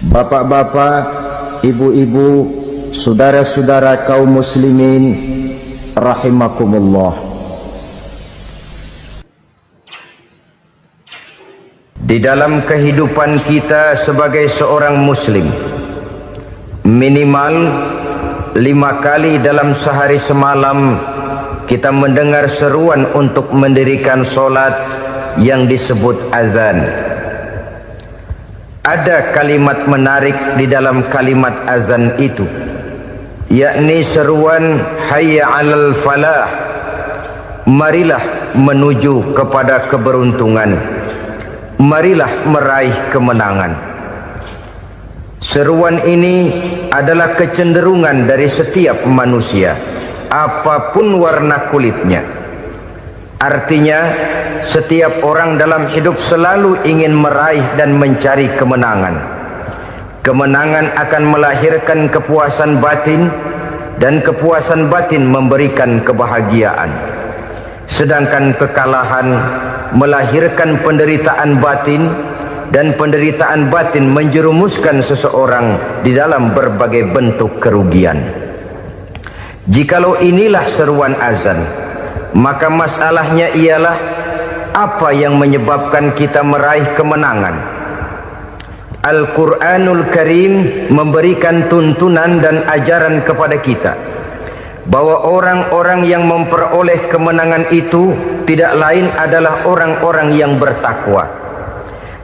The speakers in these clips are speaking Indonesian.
Bapak-bapak, ibu-ibu, saudara-saudara kaum muslimin rahimakumullah. Di dalam kehidupan kita sebagai seorang muslim, minimal 5 kali dalam sehari semalam kita mendengar seruan untuk mendirikan solat yang disebut azan. Ada kalimat menarik di dalam kalimat azan itu, yakni seruan hayya 'alal falah, marilah menuju kepada keberuntungan, marilah meraih kemenangan. Seruan ini adalah kecenderungan dari setiap manusia, apapun warna kulitnya. Artinya, setiap orang dalam hidup selalu ingin meraih dan mencari kemenangan. Kemenangan akan melahirkan kepuasan batin, dan kepuasan batin memberikan kebahagiaan. Sedangkan kekalahan melahirkan penderitaan batin, dan penderitaan batin menjerumuskan seseorang di dalam berbagai bentuk kerugian. Jikalau inilah seruan azan, maka masalahnya ialah apa yang menyebabkan kita meraih kemenangan. Al-Quranul Karim memberikan tuntunan dan ajaran kepada kita bahwa orang-orang yang memperoleh kemenangan itu tidak lain adalah orang-orang yang bertakwa.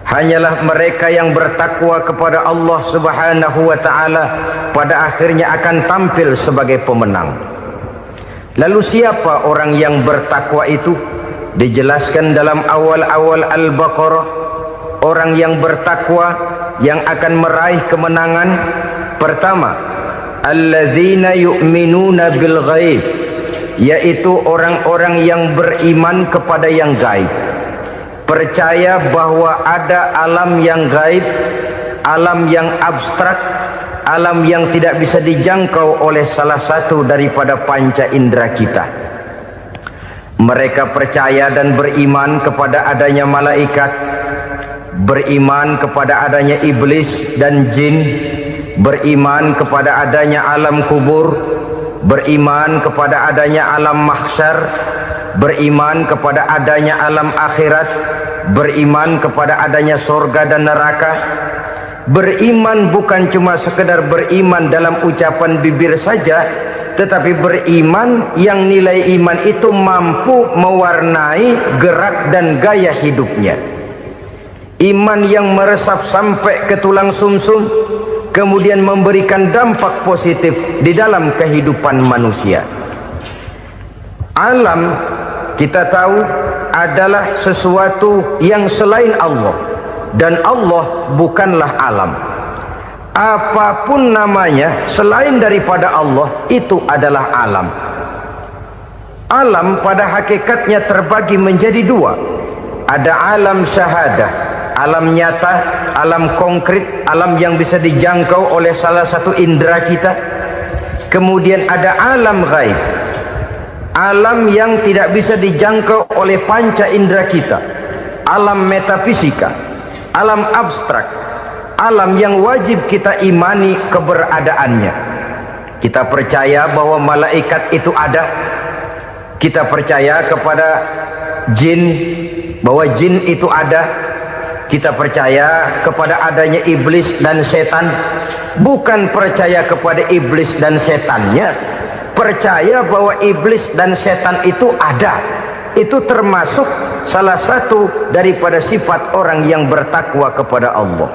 Hanyalah mereka yang bertakwa kepada Allah Subhanahu wa ta'ala pada akhirnya akan tampil sebagai pemenang. Lalu siapa orang yang bertakwa itu? Dijelaskan dalam awal-awal Al-Baqarah, orang yang bertakwa yang akan meraih kemenangan. Pertama, allazina yu'minuna bil ghaib, yaitu orang-orang yang beriman kepada yang gaib, percaya bahwa ada alam yang gaib, alam yang abstrak, alam yang tidak bisa dijangkau oleh salah satu daripada panca indera kita. Mereka percaya dan beriman kepada adanya malaikat, beriman kepada adanya iblis dan jin, beriman kepada adanya alam kubur, beriman kepada adanya alam mahsyar, beriman kepada adanya alam akhirat, beriman kepada adanya surga dan neraka. Beriman bukan cuma sekedar beriman dalam ucapan bibir saja, tetapi beriman yang nilai iman itu mampu mewarnai gerak dan gaya hidupnya. Iman yang meresap sampai ke tulang sumsum, kemudian memberikan dampak positif di dalam kehidupan manusia. Alam, kita tahu, adalah sesuatu yang selain Allah, dan Allah bukanlah alam. Apapun namanya selain daripada Allah, itu adalah alam. Alam pada hakikatnya terbagi menjadi dua. Ada alam syahadah, alam nyata, alam konkret, alam yang bisa dijangkau oleh salah satu indera kita. Kemudian ada alam ghaib, alam yang tidak bisa dijangkau oleh panca indera kita, alam metafisika, alam abstrak, alam yang wajib kita imani keberadaannya. Kita percaya bahwa malaikat itu ada, kita percaya kepada jin, bahwa jin itu ada, kita percaya kepada adanya iblis dan setan. Bukan percaya kepada iblis dan setannya, percaya bahwa iblis dan setan itu ada. Itu termasuk salah satu daripada sifat orang yang bertakwa kepada Allah.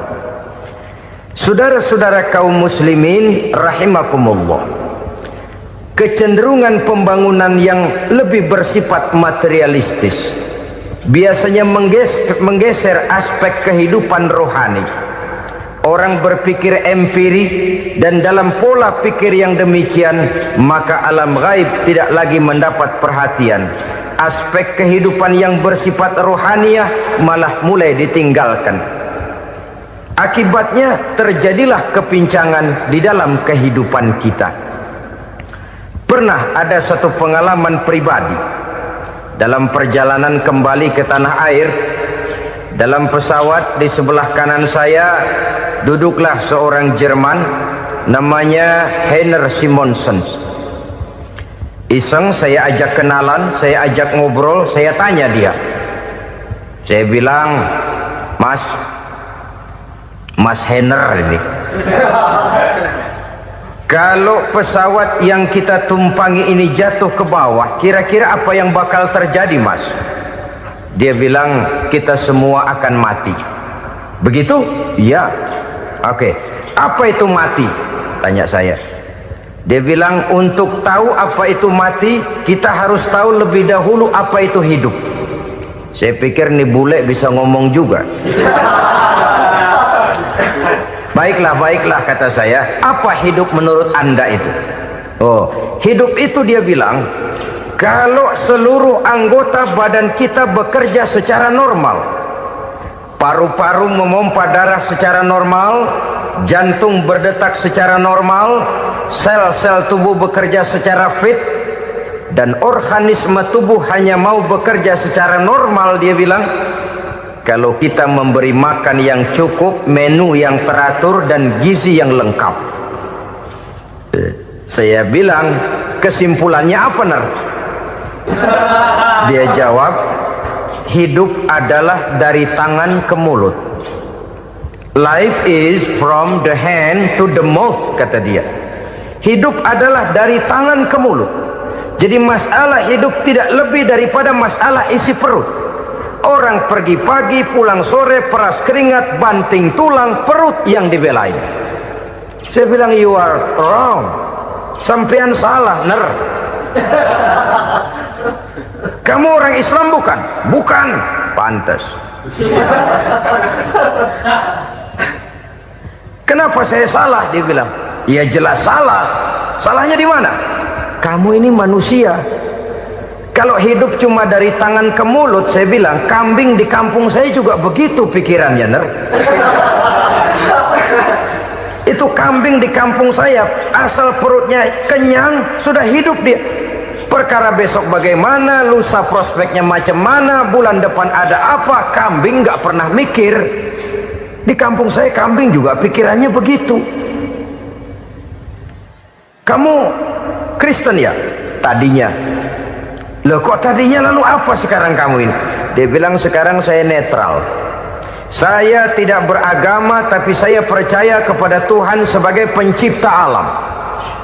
Saudara-saudara kaum muslimin rahimakumullah, kecenderungan pembangunan yang lebih bersifat materialistis biasanya menggeser aspek kehidupan rohani. Orang berpikir empiri, dan dalam pola pikir yang demikian maka alam gaib tidak lagi mendapat perhatian. Aspek kehidupan yang bersifat rohaniah malah mulai ditinggalkan. Akibatnya terjadilah kepincangan di dalam kehidupan kita. Pernah ada satu pengalaman pribadi dalam perjalanan kembali ke tanah air. Dalam pesawat di sebelah kanan saya duduklah seorang Jerman, namanya Heiner Simonsen. Iseng saya ajak kenalan, saya ajak ngobrol, saya tanya dia. Saya bilang, Mas Heiner ini, kalau pesawat yang kita tumpangi ini jatuh ke bawah, kira-kira apa yang bakal terjadi, Mas? Dia bilang, kita semua akan mati. Begitu? Iya. Oke. Apa itu mati? Tanya saya. Dia bilang, untuk tahu apa itu mati, kita harus tahu lebih dahulu apa itu hidup. Saya pikir nih bule bisa ngomong juga. Baiklah kata saya. Apa hidup menurut Anda itu? Oh, hidup itu dia bilang, kalau seluruh anggota badan kita bekerja secara normal, paru-paru memompa darah secara normal, jantung berdetak secara normal, sel-sel tubuh bekerja secara fit, dan organisme tubuh hanya mau bekerja secara normal, dia bilang, kalau kita memberi makan yang cukup, menu yang teratur, dan gizi yang lengkap. Saya bilang, kesimpulannya apa, Ner? Dia jawab, hidup adalah dari tangan ke mulut. Life is from the hand to the mouth, kata dia. Hidup adalah dari tangan ke mulut. Jadi masalah hidup tidak lebih daripada masalah isi perut. Orang pergi pagi, pulang sore, peras keringat, banting tulang, perut yang dibelain. Saya bilang, you are wrong. Sampean salah, Ner. Kamu orang Islam bukan? Bukan. Pantas. Kenapa saya salah? Dia bilang, ya jelas salah. Salahnya di mana? Kamu ini manusia. Kalau hidup cuma dari tangan ke mulut, saya bilang, kambing di kampung saya juga begitu pikirannya, Ner. Itu kambing di kampung saya, asal perutnya kenyang, sudah hidup dia. Perkara besok bagaimana, lusa prospeknya macam mana, bulan depan ada apa, kambing nggak pernah mikir. Di kampung saya kambing juga pikirannya begitu. Kamu Kristen ya? Tadinya. Loh kok tadinya, lalu apa sekarang kamu ini? Dia bilang, sekarang saya netral. Saya tidak beragama, tapi saya percaya kepada Tuhan sebagai pencipta alam.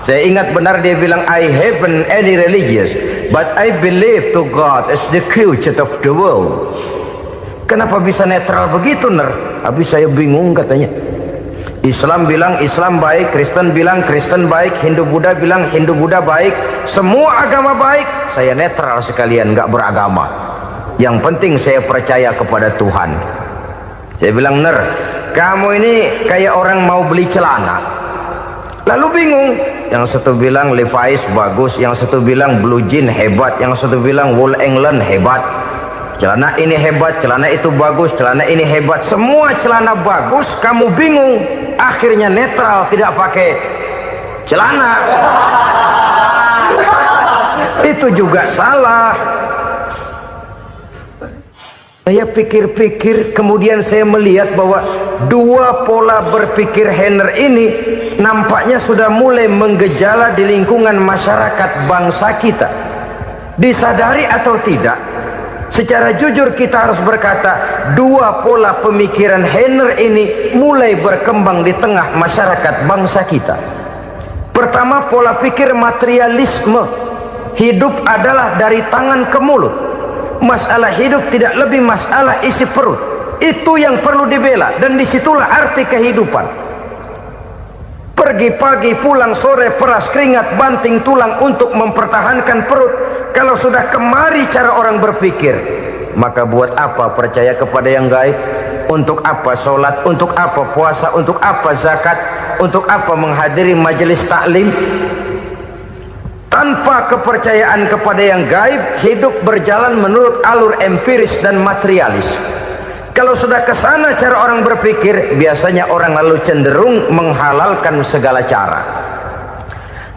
Saya ingat benar dia bilang, I haven't any religious, but I believe to God as the creator of the world. Kenapa bisa netral begitu, Ner? Habis saya bingung katanya. Islam bilang Islam baik, Kristen bilang Kristen baik, Hindu Buddha bilang Hindu Buddha baik, semua agama baik. Saya netral sekalian, nggak beragama. Yang penting saya percaya kepada Tuhan. Saya bilang, Ner, kamu ini kayak orang mau beli celana, lalu bingung. Yang satu bilang Levi's bagus, yang satu bilang Blue Jean hebat, yang satu bilang Wool England hebat. Celana ini hebat, celana itu bagus, celana ini hebat, semua celana bagus, kamu bingung. Akhirnya netral, tidak pakai celana. Itu juga salah. Saya pikir-pikir, kemudian saya melihat bahwa dua pola berpikir Heiner ini nampaknya sudah mulai menggejala di lingkungan masyarakat bangsa kita. Disadari atau tidak, secara jujur kita harus berkata, dua pola pemikiran Heiner ini mulai berkembang di tengah masyarakat bangsa kita. Pertama, pola pikir materialisme. Hidup adalah dari tangan ke mulut. Masalah hidup tidak lebih masalah isi perut. Itu yang perlu dibela, dan disitulah arti kehidupan. Pergi pagi, pulang sore, peras keringat, banting tulang untuk mempertahankan perut. Kalau sudah kemari cara orang berpikir, maka buat apa percaya kepada yang gaib? Untuk apa sholat? Untuk apa puasa? Untuk apa zakat? Untuk apa menghadiri majelis taklim? Tanpa kepercayaan kepada yang gaib, hidup berjalan menurut alur empiris dan materialis. Kalau sudah ke sana cara orang berpikir, biasanya orang lalu cenderung menghalalkan segala cara.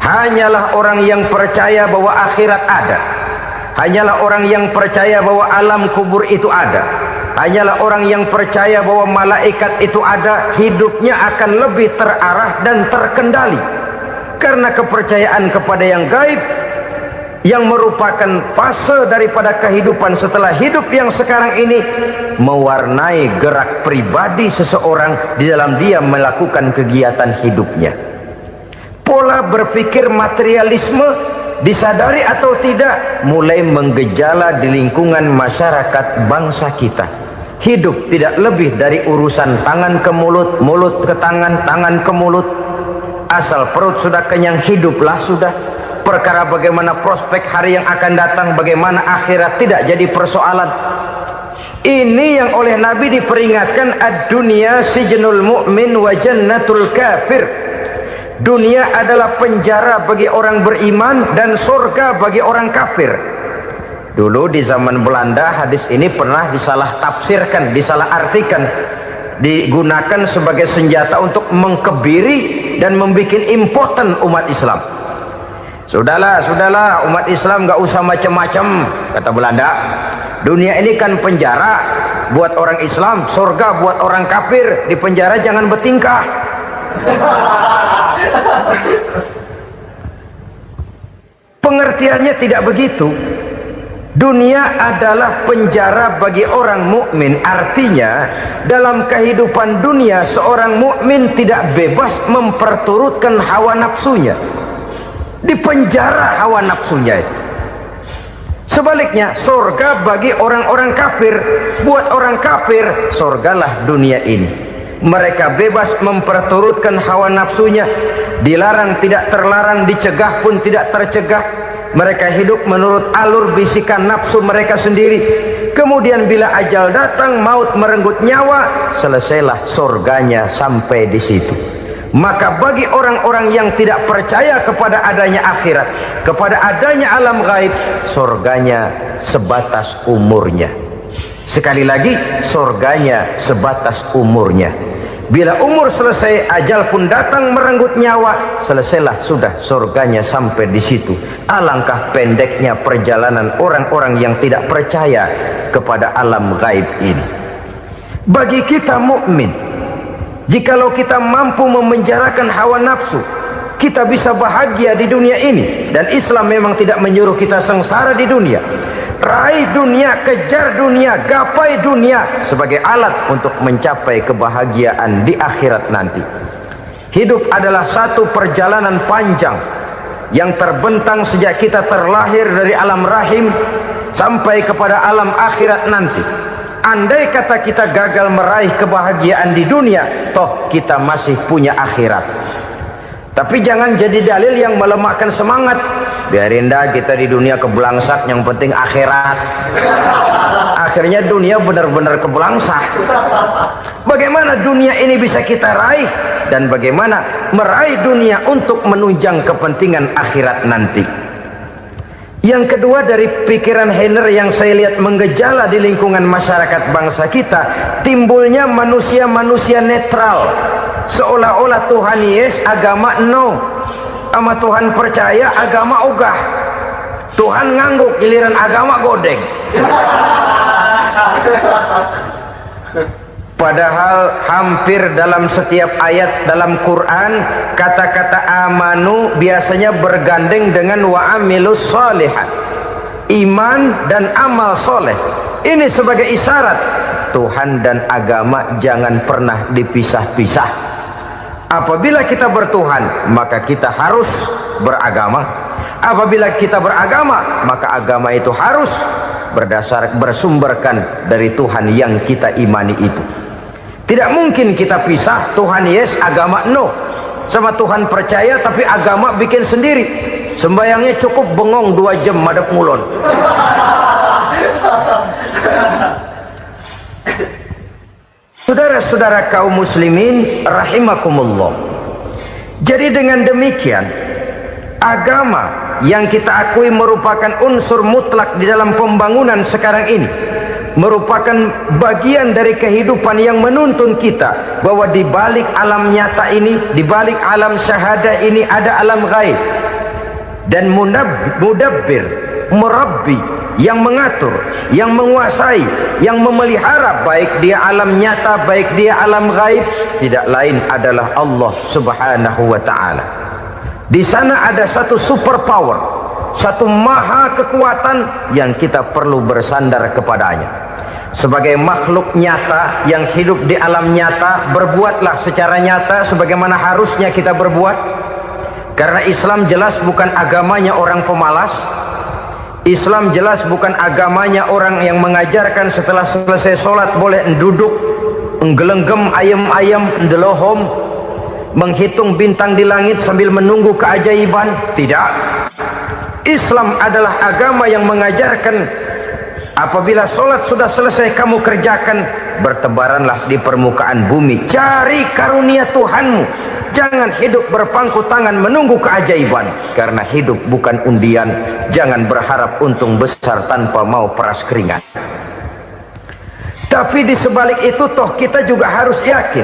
Hanyalah orang yang percaya bahwa akhirat ada, hanyalah orang yang percaya bahwa alam kubur itu ada, hanyalah orang yang percaya bahwa malaikat itu ada, hidupnya akan lebih terarah dan terkendali. Karena kepercayaan kepada yang gaib, yang merupakan fase daripada kehidupan setelah hidup yang sekarang ini, mewarnai gerak pribadi seseorang di dalam dia melakukan kegiatan hidupnya. Pola berpikir materialisme, disadari atau tidak, mulai menggejala di lingkungan masyarakat bangsa kita. Hidup tidak lebih dari urusan tangan ke mulut, mulut ke tangan, tangan ke mulut. Asal perut sudah kenyang, hiduplah sudah. Perkara bagaimana prospek hari yang akan datang, bagaimana akhirat, tidak jadi persoalan. Ini yang oleh Nabi diperingatkan, ad-dunya sijnul mu'min wa jannatul kafir. Dunia adalah penjara bagi orang beriman dan surga bagi orang kafir. Dulu di zaman Belanda hadis ini pernah disalah tafsirkan, disalah artikan, digunakan sebagai senjata untuk mengkebiri dan membuat impoten umat Islam. Sudahlah umat Islam gak usah macam-macam, kata Belanda. Dunia ini kan penjara buat orang Islam, surga buat orang kafir. Di penjara jangan bertingkah. Pengertiannya tidak begitu. Dunia adalah penjara bagi orang mukmin. Artinya dalam kehidupan dunia seorang mukmin tidak bebas memperturutkan hawa nafsunya. Di penjara hawa nafsunya itu. Sebaliknya surga bagi orang-orang kafir. Buat orang kafir surgalah dunia ini. Mereka bebas memperturutkan hawa nafsunya, dilarang tidak terlarang, dicegah pun tidak tercegah. Mereka hidup menurut alur bisikan nafsu mereka sendiri. Kemudian bila ajal datang, maut merenggut nyawa, selesailah surganya sampai di situ. Maka bagi orang-orang yang tidak percaya kepada adanya akhirat, kepada adanya alam gaib, surganya sebatas umurnya. Sekali lagi, surganya sebatas umurnya. Bila umur selesai, ajal pun datang merenggut nyawa, selesailah sudah surganya sampai di situ. Alangkah pendeknya perjalanan orang-orang yang tidak percaya kepada alam gaib ini. Bagi kita mukmin, jikalau kita mampu memenjarakan hawa nafsu, kita bisa bahagia di dunia ini. Dan Islam memang tidak menyuruh kita sengsara di dunia. Raih dunia, kejar dunia, gapai dunia sebagai alat untuk mencapai kebahagiaan di akhirat nanti. Hidup adalah satu perjalanan panjang yang terbentang sejak kita terlahir dari alam rahim sampai kepada alam akhirat nanti. Andai kata kita gagal meraih kebahagiaan di dunia, toh kita masih punya akhirat. Tapi jangan jadi dalil yang melemahkan semangat. Biarin dah kita di dunia kebelangsak, yang penting akhirat. Akhirnya dunia benar-benar kebelangsak. Bagaimana dunia ini bisa kita raih, dan bagaimana meraih dunia untuk menunjang kepentingan akhirat nanti. Yang kedua, dari pikiran Heiner yang saya lihat menggejala di lingkungan masyarakat bangsa kita, timbulnya manusia-manusia netral. Seolah-olah Tuhan yes, agama no. Sama Tuhan percaya, agama ogah. Tuhan ngangguk, giliran agama godeng. Padahal hampir dalam setiap ayat dalam Quran, kata-kata amanu biasanya bergandeng dengan wa amilus sholihat. Iman dan amal soleh. Ini sebagai isyarat Tuhan dan agama jangan pernah dipisah-pisah. Apabila kita bertuhan, maka kita harus beragama. Apabila kita beragama, maka agama itu harus bersumberkan dari Tuhan yang kita imani itu. Tidak mungkin kita pisah, Tuhan yes, agama no. Sama Tuhan percaya tapi agama bikin sendiri. Sembayangnya cukup bengong 2 jam madep ngulon. Saudara-saudara kaum muslimin rahimakumullah. Jadi dengan demikian, agama yang kita akui merupakan unsur mutlak di dalam pembangunan sekarang ini, merupakan bagian dari kehidupan yang menuntun kita bahwa di balik alam nyata ini, di balik alam syahadah ini ada alam gaib. Dan mudabbir, murabbi, yang mengatur, yang menguasai, yang memelihara, baik dia alam nyata, baik dia alam gaib, tidak lain adalah Allah Subhanahu wa ta'ala. Di sana ada satu super power, satu maha kekuatan yang kita perlu bersandar kepadanya. Sebagai makhluk nyata yang hidup di alam nyata, berbuatlah secara nyata sebagaimana harusnya kita berbuat. Karena Islam jelas bukan agamanya orang pemalas. Islam jelas bukan agamanya orang yang mengajarkan setelah selesai sholat boleh duduk, nggelenggem ayam-ayam, ndelohom, menghitung bintang di langit sambil menunggu keajaiban. Tidak. Islam adalah agama yang mengajarkan apabila sholat sudah selesai kamu kerjakan, bertebaranlah di permukaan bumi, cari karunia Tuhanmu. Jangan hidup berpangku tangan menunggu keajaiban, karena hidup bukan undian. Jangan berharap untung besar tanpa mau peras keringat. Tapi di sebalik itu toh kita juga harus yakin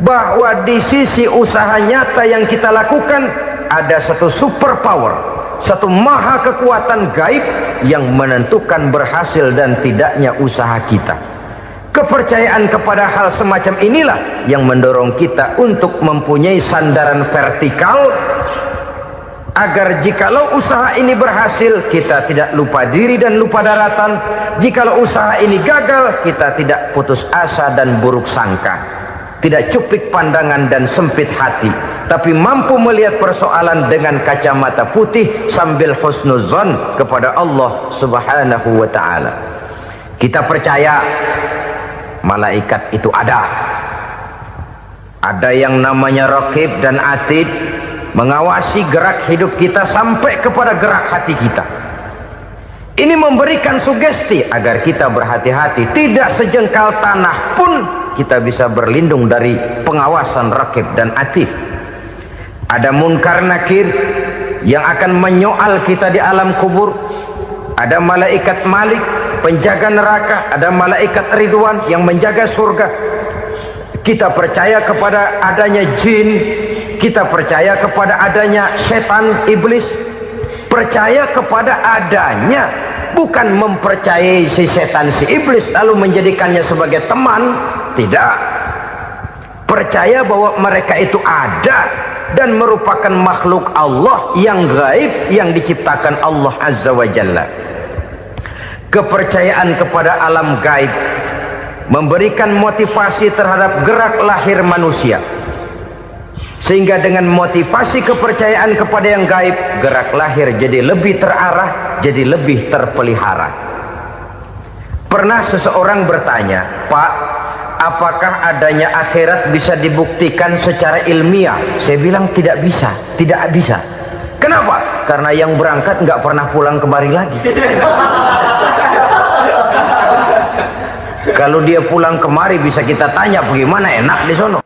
bahwa di sisi usaha nyata yang kita lakukan ada satu super power, satu maha kekuatan gaib yang menentukan berhasil dan tidaknya usaha kita. Kepercayaan kepada hal semacam inilah yang mendorong kita untuk mempunyai sandaran vertikal, agar jikalau usaha ini berhasil, kita tidak lupa diri dan lupa daratan. Jikalau usaha ini gagal, kita tidak putus asa dan buruk sangka, tidak cupik pandangan dan sempit hati, tapi mampu melihat persoalan dengan kacamata putih sambil husnuzon kepada Allah Subhanahu wa ta'ala. Kita percaya malaikat itu ada yang namanya Raqib dan Atid, mengawasi gerak hidup kita sampai kepada gerak hati kita. Ini memberikan sugesti agar kita berhati-hati, tidak sejengkal tanah pun kita bisa berlindung dari pengawasan Raqib dan Atid. Ada Munkar Nakir yang akan menyoal kita di alam kubur. Ada malaikat Malik, penjaga neraka. Ada malaikat Ridwan yang menjaga surga. Kita percaya kepada adanya jin, kita percaya kepada adanya setan, iblis. Percaya kepada adanya, bukan mempercayai si setan, si iblis lalu menjadikannya sebagai teman. Tidak. Percaya bahwa mereka itu ada dan merupakan makhluk Allah yang gaib, yang diciptakan Allah Azza wa Jalla. Kepercayaan kepada alam gaib memberikan motivasi terhadap gerak lahir manusia, sehingga dengan motivasi kepercayaan kepada yang gaib, gerak lahir jadi lebih terarah, jadi lebih terpelihara. Pernah seseorang bertanya, "Pak, apakah adanya akhirat bisa dibuktikan secara ilmiah?" Saya bilang tidak bisa, tidak bisa. Kenapa? Karena yang berangkat nggak pernah pulang kemari lagi. Kalau dia pulang kemari bisa kita tanya bagaimana enak di sono.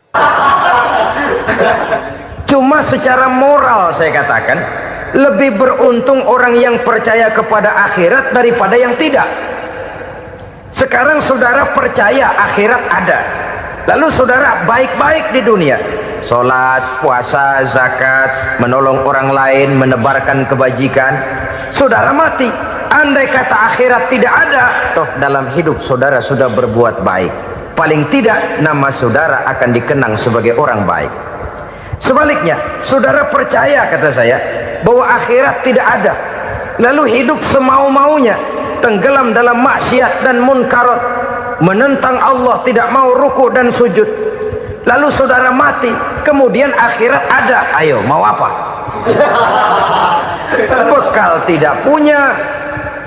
Cuma secara moral saya katakan, lebih beruntung orang yang percaya kepada akhirat daripada yang tidak. Sekarang saudara percaya akhirat ada, lalu saudara baik-baik di dunia, sholat, puasa, zakat, menolong orang lain, menebarkan kebajikan. Saudara mati, andai kata akhirat tidak ada, toh dalam hidup saudara sudah berbuat baik, paling tidak nama saudara akan dikenang sebagai orang baik. Sebaliknya, saudara percaya, kata saya, bahwa akhirat tidak ada, lalu hidup semau-maunya, tenggelam dalam maksiat dan munkarat, menentang Allah, tidak mau ruku dan sujud, lalu saudara mati, kemudian akhirat ada, ayo mau apa? Bekal tidak punya.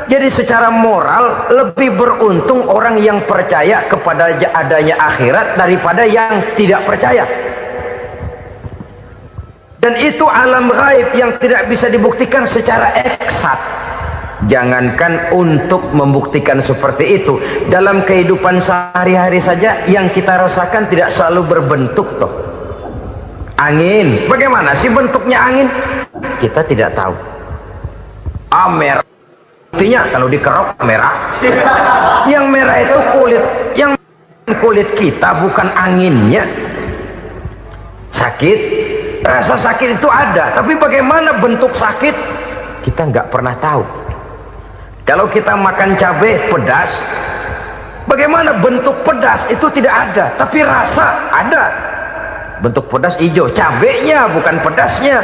Jadi secara moral lebih beruntung orang yang percaya kepada adanya akhirat daripada yang tidak percaya. Dan itu alam gaib yang tidak bisa dibuktikan secara eksat. Jangankan untuk membuktikan seperti itu, dalam kehidupan sehari-hari saja yang kita rasakan tidak selalu berbentuk toh. Angin, bagaimana sih bentuknya angin? Kita tidak tahu. Merah, buktinya kalau dikerok merah. Yang merah itu kulit, yang kulit kita bukan anginnya. Sakit, rasa sakit itu ada, tapi bagaimana bentuk sakit kita nggak pernah tahu. Kalau kita makan cabai pedas, bagaimana bentuk pedas itu tidak ada, tapi rasa ada. Bentuk pedas hijau, cabenya bukan pedasnya.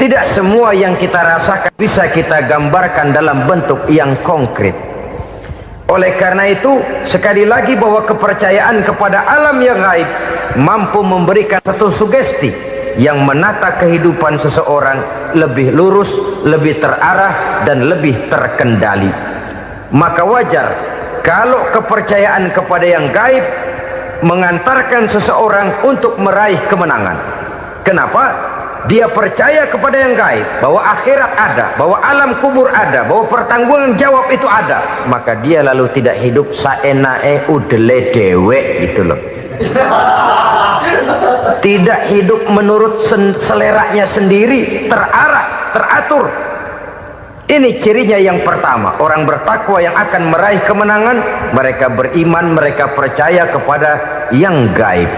Tidak semua yang kita rasakan bisa kita gambarkan dalam bentuk yang konkret. Oleh karena itu, sekali lagi bahwa kepercayaan kepada alam yang gaib mampu memberikan satu sugesti yang menata kehidupan seseorang lebih lurus, lebih terarah, dan lebih terkendali. Maka wajar kalau kepercayaan kepada yang gaib mengantarkan seseorang untuk meraih kemenangan. Kenapa? Dia percaya kepada yang gaib, bahwa akhirat ada, bahwa alam kubur ada, bahwa pertanggungan jawab itu ada. Maka dia lalu tidak hidup saenae udele dewe, itu loh. Tidak hidup menurut seleranya sendiri, terarah, teratur. Ini cirinya yang pertama. Orang bertakwa yang akan meraih kemenangan, mereka beriman, mereka percaya kepada yang gaib.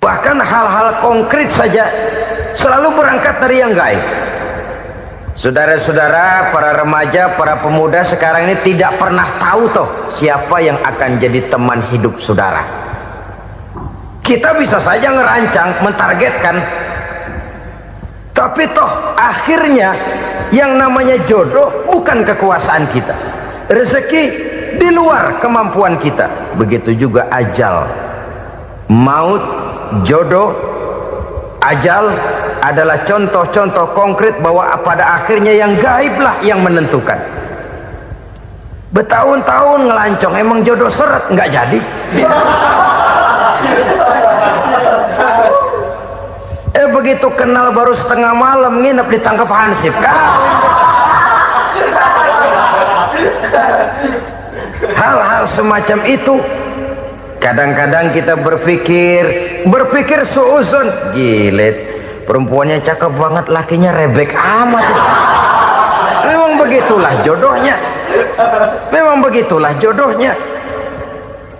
Bahkan hal-hal konkret saja selalu berangkat dari yang gaib. Saudara-saudara, para remaja, para pemuda sekarang ini tidak pernah tahu toh siapa yang akan jadi teman hidup saudara. Kita bisa saja ngerancang, mentargetkan, tapi toh akhirnya yang namanya jodoh bukan kekuasaan kita. Rezeki di luar kemampuan kita. Begitu juga ajal, maut, jodoh, ajal adalah contoh-contoh konkret bahwa pada akhirnya yang gaiblah yang menentukan. Bertahun-tahun ngelancong, emang jodoh seret, nggak jadi. Begitu kenal baru setengah malam nginep ditangkap hansip kan. Hal-hal semacam itu kadang-kadang kita berpikir suuzon, gilet, perempuannya cakep banget, lakinya rebek amat. Memang begitulah jodohnya. Memang begitulah jodohnya.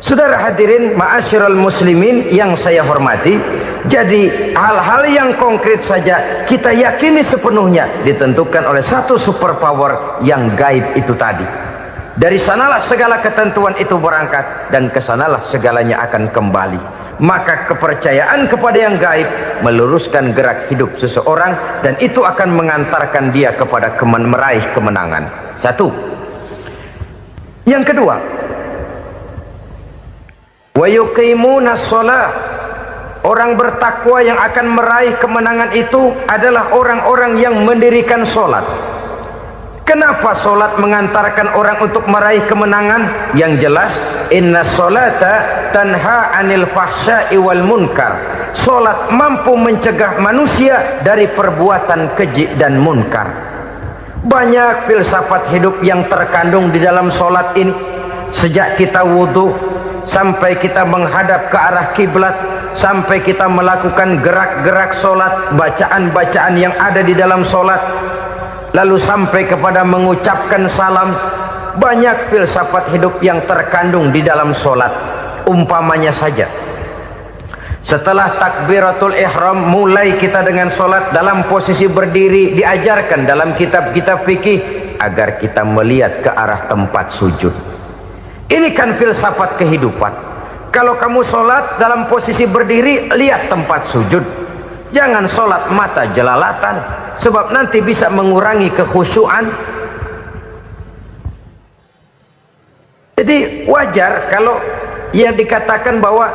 Saudara hadirin ma'asyiral muslimin yang saya hormati, jadi hal-hal yang konkret saja kita yakini sepenuhnya ditentukan oleh satu superpower yang gaib itu tadi. Dari sanalah segala ketentuan itu berangkat, dan kesanalah segalanya akan kembali. Maka kepercayaan kepada yang gaib meluruskan gerak hidup seseorang, dan itu akan mengantarkan dia kepada meraih kemenangan. Satu. Yang kedua, wa yuqimuna shalah. Orang bertakwa yang akan meraih kemenangan itu adalah orang-orang yang mendirikan sholat. Kenapa sholat mengantarkan orang untuk meraih kemenangan? Yang jelas, inna sholata tanha anil fahsya'i wal munkar. Sholat mampu mencegah manusia dari perbuatan keji dan munkar. Banyak filsafat hidup yang terkandung di dalam sholat ini. Sejak kita wudhu sampai kita menghadap ke arah kiblat, sampai kita melakukan gerak-gerak sholat, bacaan-bacaan yang ada di dalam sholat, lalu sampai kepada mengucapkan salam. Banyak filsafat hidup yang terkandung di dalam sholat. Umpamanya saja, setelah takbiratul ihram, mulai kita dengan sholat dalam posisi berdiri. Diajarkan dalam kitab-kitab fikih agar kita melihat ke arah tempat sujud. Ini kan filsafat kehidupan. Kalau kamu sholat dalam posisi berdiri, lihat tempat sujud. Jangan sholat mata jelalatan, sebab nanti bisa mengurangi kekhusyuan. Jadi wajar kalau yang dikatakan bahwa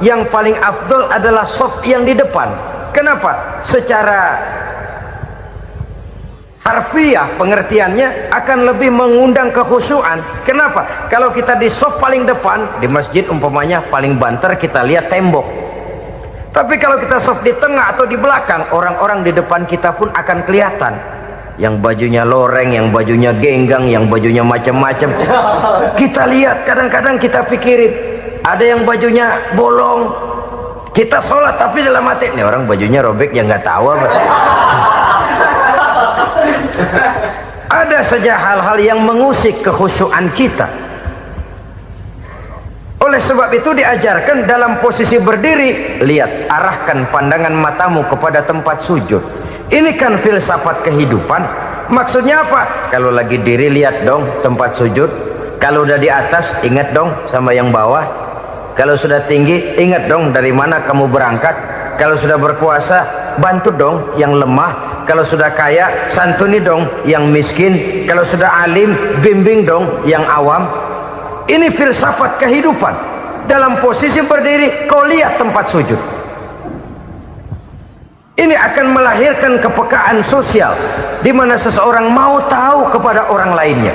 yang paling afdol adalah shaf yang di depan. Kenapa? Secara harfiah pengertiannya akan lebih mengundang kekhusyuan. Kenapa? Kalau kita di shaf paling depan di masjid umpamanya paling banter, kita lihat tembok. Tapi kalau kita shaf di tengah atau di belakang, orang-orang di depan kita pun akan kelihatan. Yang bajunya loreng, yang bajunya genggang, yang bajunya macam-macam. Kita lihat, kadang-kadang kita pikirin, ada yang bajunya bolong. Kita sholat tapi dalam hati, nih orang bajunya robek, yang nggak tahu apa. Ada saja hal-hal yang mengusik kekhusyuan kita. Oleh sebab itu diajarkan dalam posisi berdiri, lihat, arahkan pandangan matamu kepada tempat sujud. Ini kan filsafat kehidupan. Maksudnya apa? Kalau lagi diri lihat dong tempat sujud, kalau udah di atas ingat dong sama yang bawah, kalau sudah tinggi ingat dong dari mana kamu berangkat, kalau sudah berkuasa bantu dong yang lemah, kalau sudah kaya santuni dong yang miskin, kalau sudah alim bimbing dong yang awam. Ini filsafat kehidupan. Dalam posisi berdiri kau lihat tempat sujud. Ini akan melahirkan kepekaan sosial di mana seseorang mau tahu kepada orang lainnya.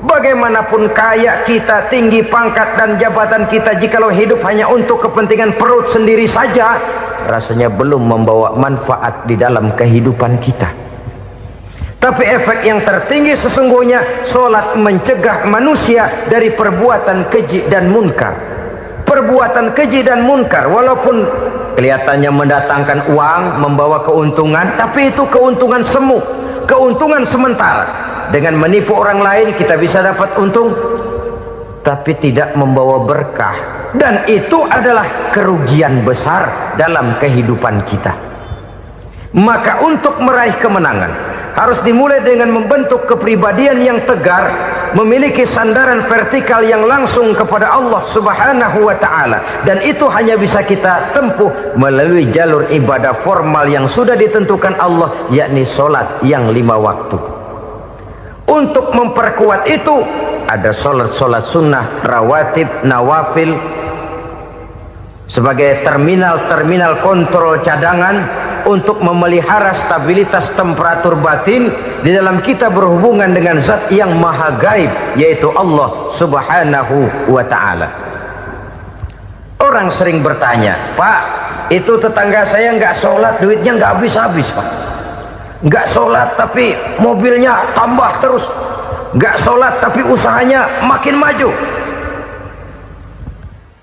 Bagaimanapun kaya kita, tinggi pangkat dan jabatan kita, jikalau hidup hanya untuk kepentingan perut sendiri saja, rasanya belum membawa manfaat di dalam kehidupan kita. Tapi efek yang tertinggi sesungguhnya, solat mencegah manusia dari perbuatan keji dan munkar. Perbuatan keji dan munkar walaupun kelihatannya mendatangkan uang, membawa keuntungan, tapi itu keuntungan semu, keuntungan sementara. Dengan menipu orang lain kita bisa dapat untung, tapi tidak membawa berkah, dan itu adalah kerugian besar dalam kehidupan kita. Maka untuk meraih kemenangan harus dimulai dengan membentuk kepribadian yang tegar, memiliki sandaran vertikal yang langsung kepada Allah Subhanahu wa ta'ala, dan itu hanya bisa kita tempuh melalui jalur ibadah formal yang sudah ditentukan Allah, yakni solat yang 5 waktu. Untuk memperkuat itu ada solat-solat sunnah, rawatib, nawafil sebagai terminal kontrol cadangan untuk memelihara stabilitas temperatur batin di dalam kita berhubungan dengan zat yang maha gaib, yaitu Allah Subhanahu wa ta'ala. Orang sering bertanya, Pak, itu tetangga saya nggak sholat, duitnya nggak habis-habis, Pak. Nggak sholat tapi mobilnya tambah terus, nggak sholat tapi usahanya makin maju.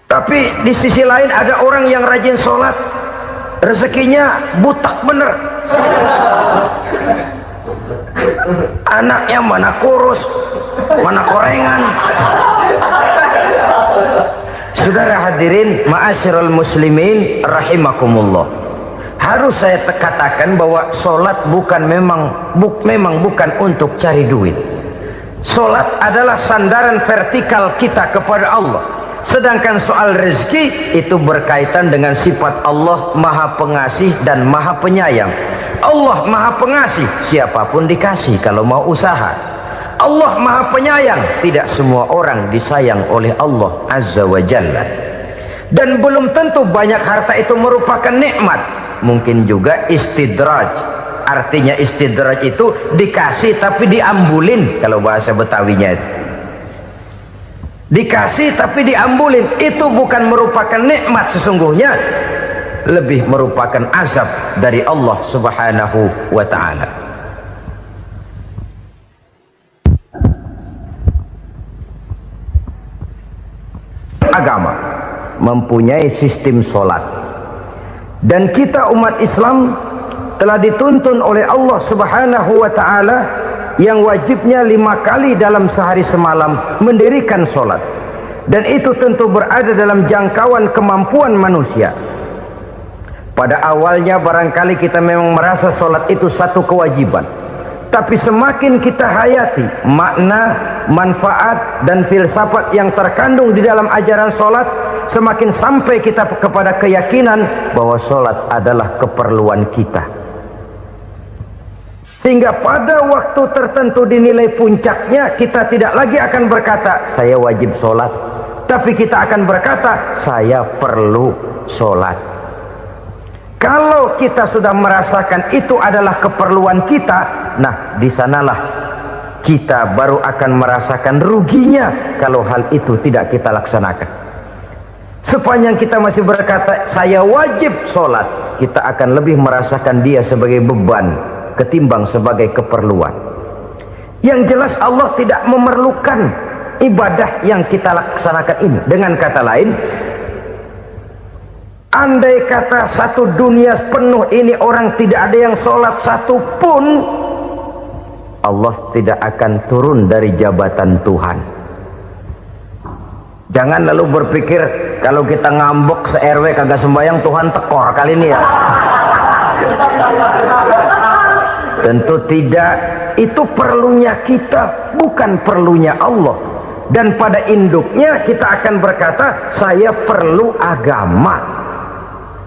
Tapi di sisi lain ada orang yang rajin sholat, rezekinya butak bener, anaknya mana kurus mana korengan. Saudara hadirin ma'asyiral muslimin rahimakumullah, harus saya katakan bahwa solat memang bukan untuk cari duit. Solat adalah sandaran vertikal kita kepada Allah. Sedangkan soal rezeki itu berkaitan dengan sifat Allah maha pengasih dan maha penyayang. Allah maha pengasih, siapapun dikasih kalau mau usaha. Allah maha penyayang, tidak semua orang disayang oleh Allah Azza wa Jalla. Dan belum tentu banyak harta itu merupakan nikmat, mungkin juga istidraj. Artinya istidraj itu dikasih tapi diambulin, kalau bahasa Betawinya itu. Dikasih tapi diambulin, itu bukan merupakan nikmat sesungguhnya, lebih merupakan azab dari Allah Subhanahu wa ta'ala. Agama mempunyai sistem solat, dan kita umat Islam telah dituntun oleh Allah Subhanahu wa ta'ala yang wajibnya 5 kali dalam sehari semalam mendirikan solat, dan itu tentu berada dalam jangkauan kemampuan manusia. Pada awalnya barangkali kita memang merasa solat itu satu kewajiban, tapi semakin kita hayati makna, manfaat dan filsafat yang terkandung di dalam ajaran solat, semakin sampai kita kepada keyakinan bahwa solat adalah keperluan kita. Sehingga pada waktu tertentu dinilai puncaknya, kita tidak lagi akan berkata saya wajib sholat, tapi kita akan berkata saya perlu sholat. Kalau kita sudah merasakan itu adalah keperluan kita, nah di sanalah kita baru akan merasakan ruginya kalau hal itu tidak kita laksanakan. Sepanjang kita masih berkata saya wajib sholat, kita akan lebih merasakan dia sebagai beban ketimbang sebagai keperluan. Yang jelas Allah tidak memerlukan ibadah yang kita laksanakan ini. Dengan kata lain, andai kata satu dunia penuh ini orang tidak ada yang sholat satu pun, Allah tidak akan turun dari jabatan Tuhan. Jangan lalu berpikir kalau kita ngambek se-RW kagak sembahyang Tuhan tekor kali ini ya. Tentu tidak. Itu perlunya kita, bukan perlunya Allah. Dan pada induknya kita akan berkata, saya perlu agama.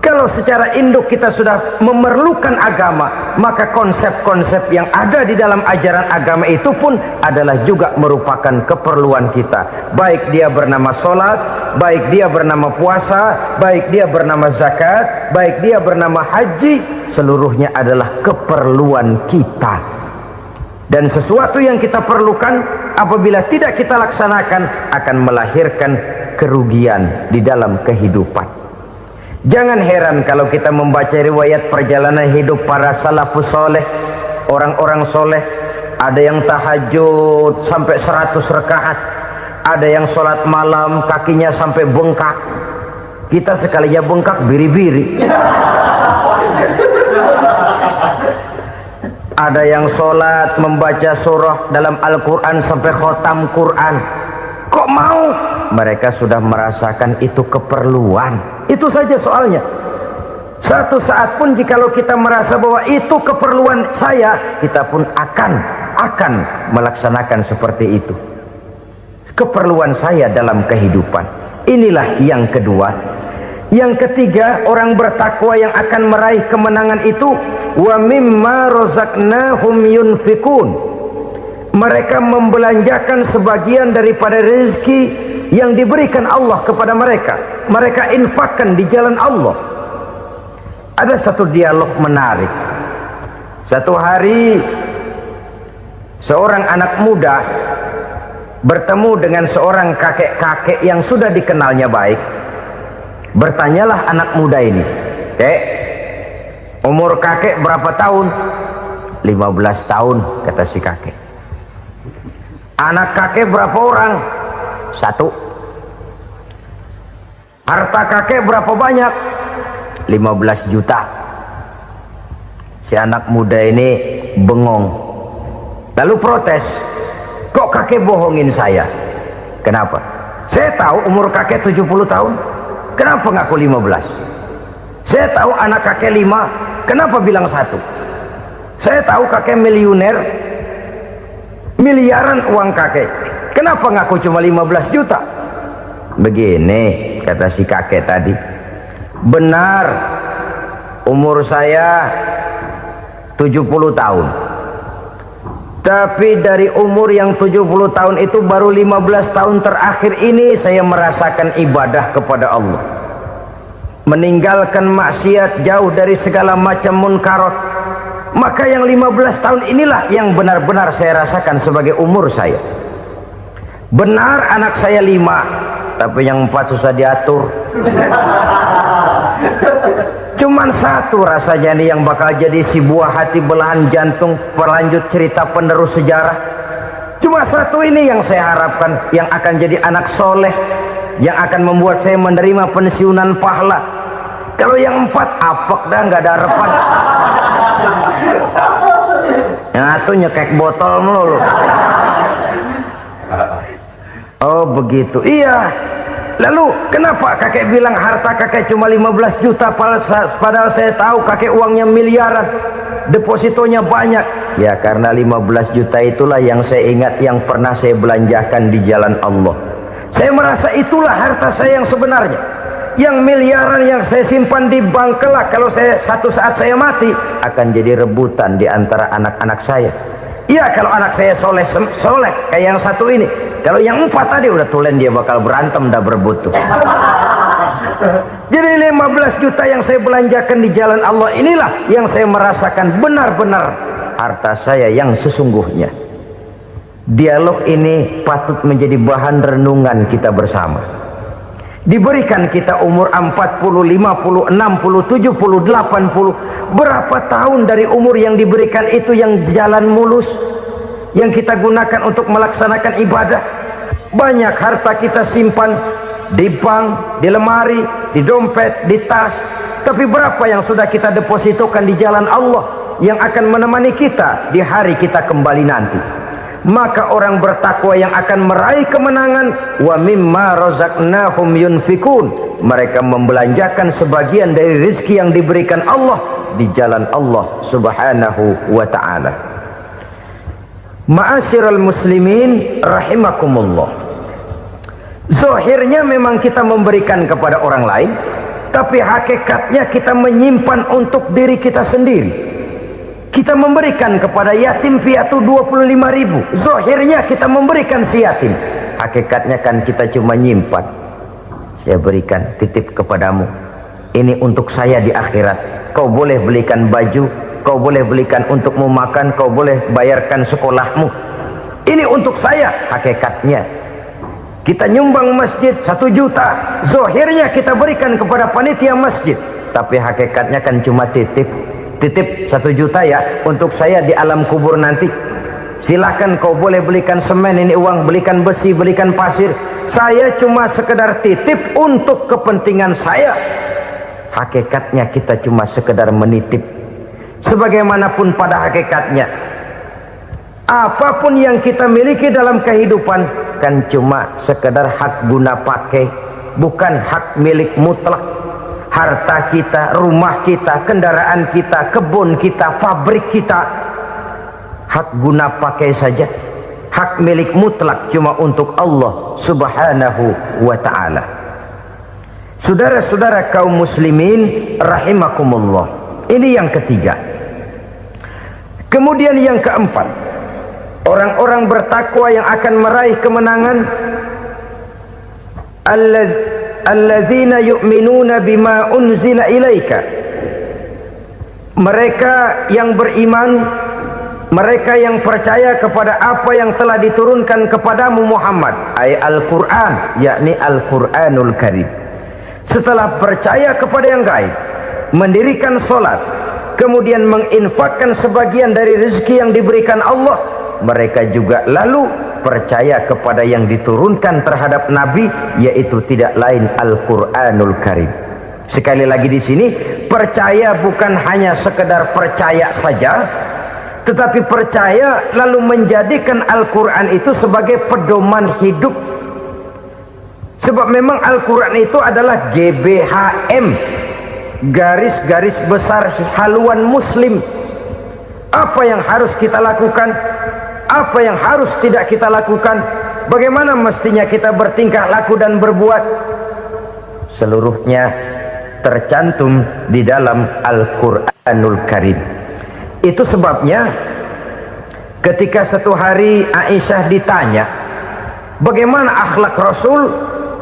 Kalau secara induk kita sudah memerlukan agama, maka konsep-konsep yang ada di dalam ajaran agama itu pun adalah juga merupakan keperluan kita. Baik dia bernama sholat, baik dia bernama puasa, baik dia bernama zakat, baik dia bernama haji, seluruhnya adalah keperluan kita. Dan sesuatu yang kita perlukan apabila tidak kita laksanakan akan melahirkan kerugian di dalam kehidupan. Jangan heran kalau kita membaca riwayat perjalanan hidup para salafus soleh, orang-orang soleh. Ada yang tahajud sampai 100 rakaat, ada yang sholat malam kakinya sampai bengkak. Kita sekalinya bengkak biri-biri. Ada yang sholat membaca surah dalam Al-Quran sampai khotam Quran. Kok mau? Mereka sudah merasakan itu keperluan. Itu saja soalnya. Satu saat pun jikalau kita merasa bahwa itu keperluan saya, kita pun akan melaksanakan seperti itu. Keperluan saya dalam kehidupan. Inilah yang kedua. Yang ketiga, orang bertakwa yang akan meraih kemenangan itu, wa mimma razaqnahum yunfikun. Mereka membelanjakan sebagian daripada rezeki yang diberikan Allah kepada mereka. Mereka infakkan di jalan Allah. Ada satu dialog menarik. Satu hari seorang anak muda bertemu dengan seorang kakek-kakek yang sudah dikenalnya baik. Bertanyalah anak muda ini, "Kek, umur kakek berapa tahun?" 15 tahun, kata si kakek. Anak kakek berapa orang? 1. Harta kakek berapa banyak? 15 juta. Si anak muda ini bengong, lalu protes, "Kok kakek bohongin saya?" "Kenapa?" "Saya tahu umur kakek 70 tahun. Kenapa ngaku 15? Saya tahu anak kakek 5. Kenapa bilang 1? Saya tahu kakek miliuner, miliaran uang kakek. Kenapa ngaku cuma 15 juta? Begini, kata si kakek tadi. Benar, umur saya 70 tahun. Tapi dari umur yang 70 tahun itu baru 15 tahun terakhir ini saya merasakan ibadah kepada Allah. Meninggalkan maksiat, jauh dari segala macam munkarat. Maka yang 15 tahun inilah yang benar-benar saya rasakan sebagai umur saya. Benar anak saya 5, tapi yang 4 susah diatur. Cuman 1 rasanya nih yang bakal jadi si buah hati, belahan jantung, pelanjut cerita penerus sejarah. Cuma 1 ini yang saya harapkan, yang akan jadi anak soleh, yang akan membuat saya menerima pensiunan pahala. Kalau yang 4 apek dah, nggak ada harapan. Yang 1 nyekek botol melulu. Oh begitu, iya. Lalu kenapa kakek bilang harta kakek cuma 15 juta padahal saya tahu kakek uangnya miliaran, depositonya banyak? Ya karena 15 juta itulah yang saya ingat yang pernah saya belanjakan di jalan Allah. Saya merasa itulah harta saya yang sebenarnya. Yang miliaran yang saya simpan di bank kelak, kalau saya satu saat saya mati, akan jadi rebutan di antara anak-anak saya. Iya kalau anak saya soleh kayak yang 1 ini. Kalau yang 4 tadi udah tulen dia bakal berantem dah berebut tuh. Jadi 15 juta yang saya belanjakan di jalan Allah inilah yang saya merasakan benar-benar harta saya yang sesungguhnya. Dialog ini patut menjadi bahan renungan kita bersama. Diberikan kita umur 40, 50, 60, 70, 80. Berapa tahun dari umur yang diberikan itu yang jalan mulus, yang kita gunakan untuk melaksanakan ibadah? Banyak harta kita simpan di bank, di lemari, di dompet, di tas. Tapi berapa yang sudah kita depositokan di jalan Allah yang akan menemani kita di hari kita kembali nanti? Maka orang bertakwa yang akan meraih kemenangan, wa mimma razaqnahum yunfikun. Mereka membelanjakan sebagian dari rezeki yang diberikan Allah di jalan Allah subhanahu wa ta'ala. Ma'asyiral muslimin rahimakumullah, zahirnya memang kita memberikan kepada orang lain, tapi hakikatnya kita menyimpan untuk diri kita sendiri. Kita memberikan kepada yatim piatu 25.000, zahirnya kita memberikan si yatim, hakikatnya kan kita cuma nyimpan. Saya berikan, titip kepadamu, ini untuk saya di akhirat. Kau boleh belikan baju, kau boleh belikan untukmu makan, kau boleh bayarkan sekolahmu, ini untuk saya. Hakikatnya kita nyumbang masjid 1 juta, zahirnya kita berikan kepada panitia masjid, tapi hakikatnya kan cuma titip 1 juta ya, untuk saya di alam kubur nanti. Silahkan kau boleh belikan semen, ini uang, belikan besi, belikan pasir, saya cuma sekedar titip untuk kepentingan saya. Hakikatnya kita cuma sekedar menitip. Sebagaimanapun pada hakikatnya, apapun yang kita miliki dalam kehidupan kan cuma sekedar hak guna pakai, bukan hak milik mutlak. Harta kita, rumah kita, kendaraan kita, kebun kita, pabrik kita, hak guna pakai saja. Hak milik mutlak cuma untuk Allah subhanahu wa ta'ala. Saudara-saudara kaum muslimin rahimakumullah, ini yang ketiga. Kemudian yang keempat, orang-orang bertakwa yang akan meraih kemenangan, allazina yu'minuna bima unzila ilaika, mereka yang beriman, mereka yang percaya kepada apa yang telah diturunkan kepadamu Muhammad, ay Al-Quran, yakni Al-Quranul Karim. Setelah percaya kepada yang gaib, mendirikan solat, kemudian menginfakkan sebagian dari rezeki yang diberikan Allah, mereka juga lalu percaya kepada yang diturunkan terhadap Nabi, yaitu tidak lain Al-Quranul Karim. Sekali lagi di sini, percaya bukan hanya sekedar percaya saja, tetapi percaya lalu menjadikan Al-Quran itu sebagai pedoman hidup. Sebab memang Al-Quran itu adalah GBHM, garis-garis besar haluan muslim. Apa yang harus kita lakukan, apa yang harus tidak kita lakukan, bagaimana mestinya kita bertingkah laku dan berbuat, seluruhnya tercantum di dalam Al-Quranul Karim. Itu sebabnya ketika satu hari Aisyah ditanya bagaimana akhlak Rasul,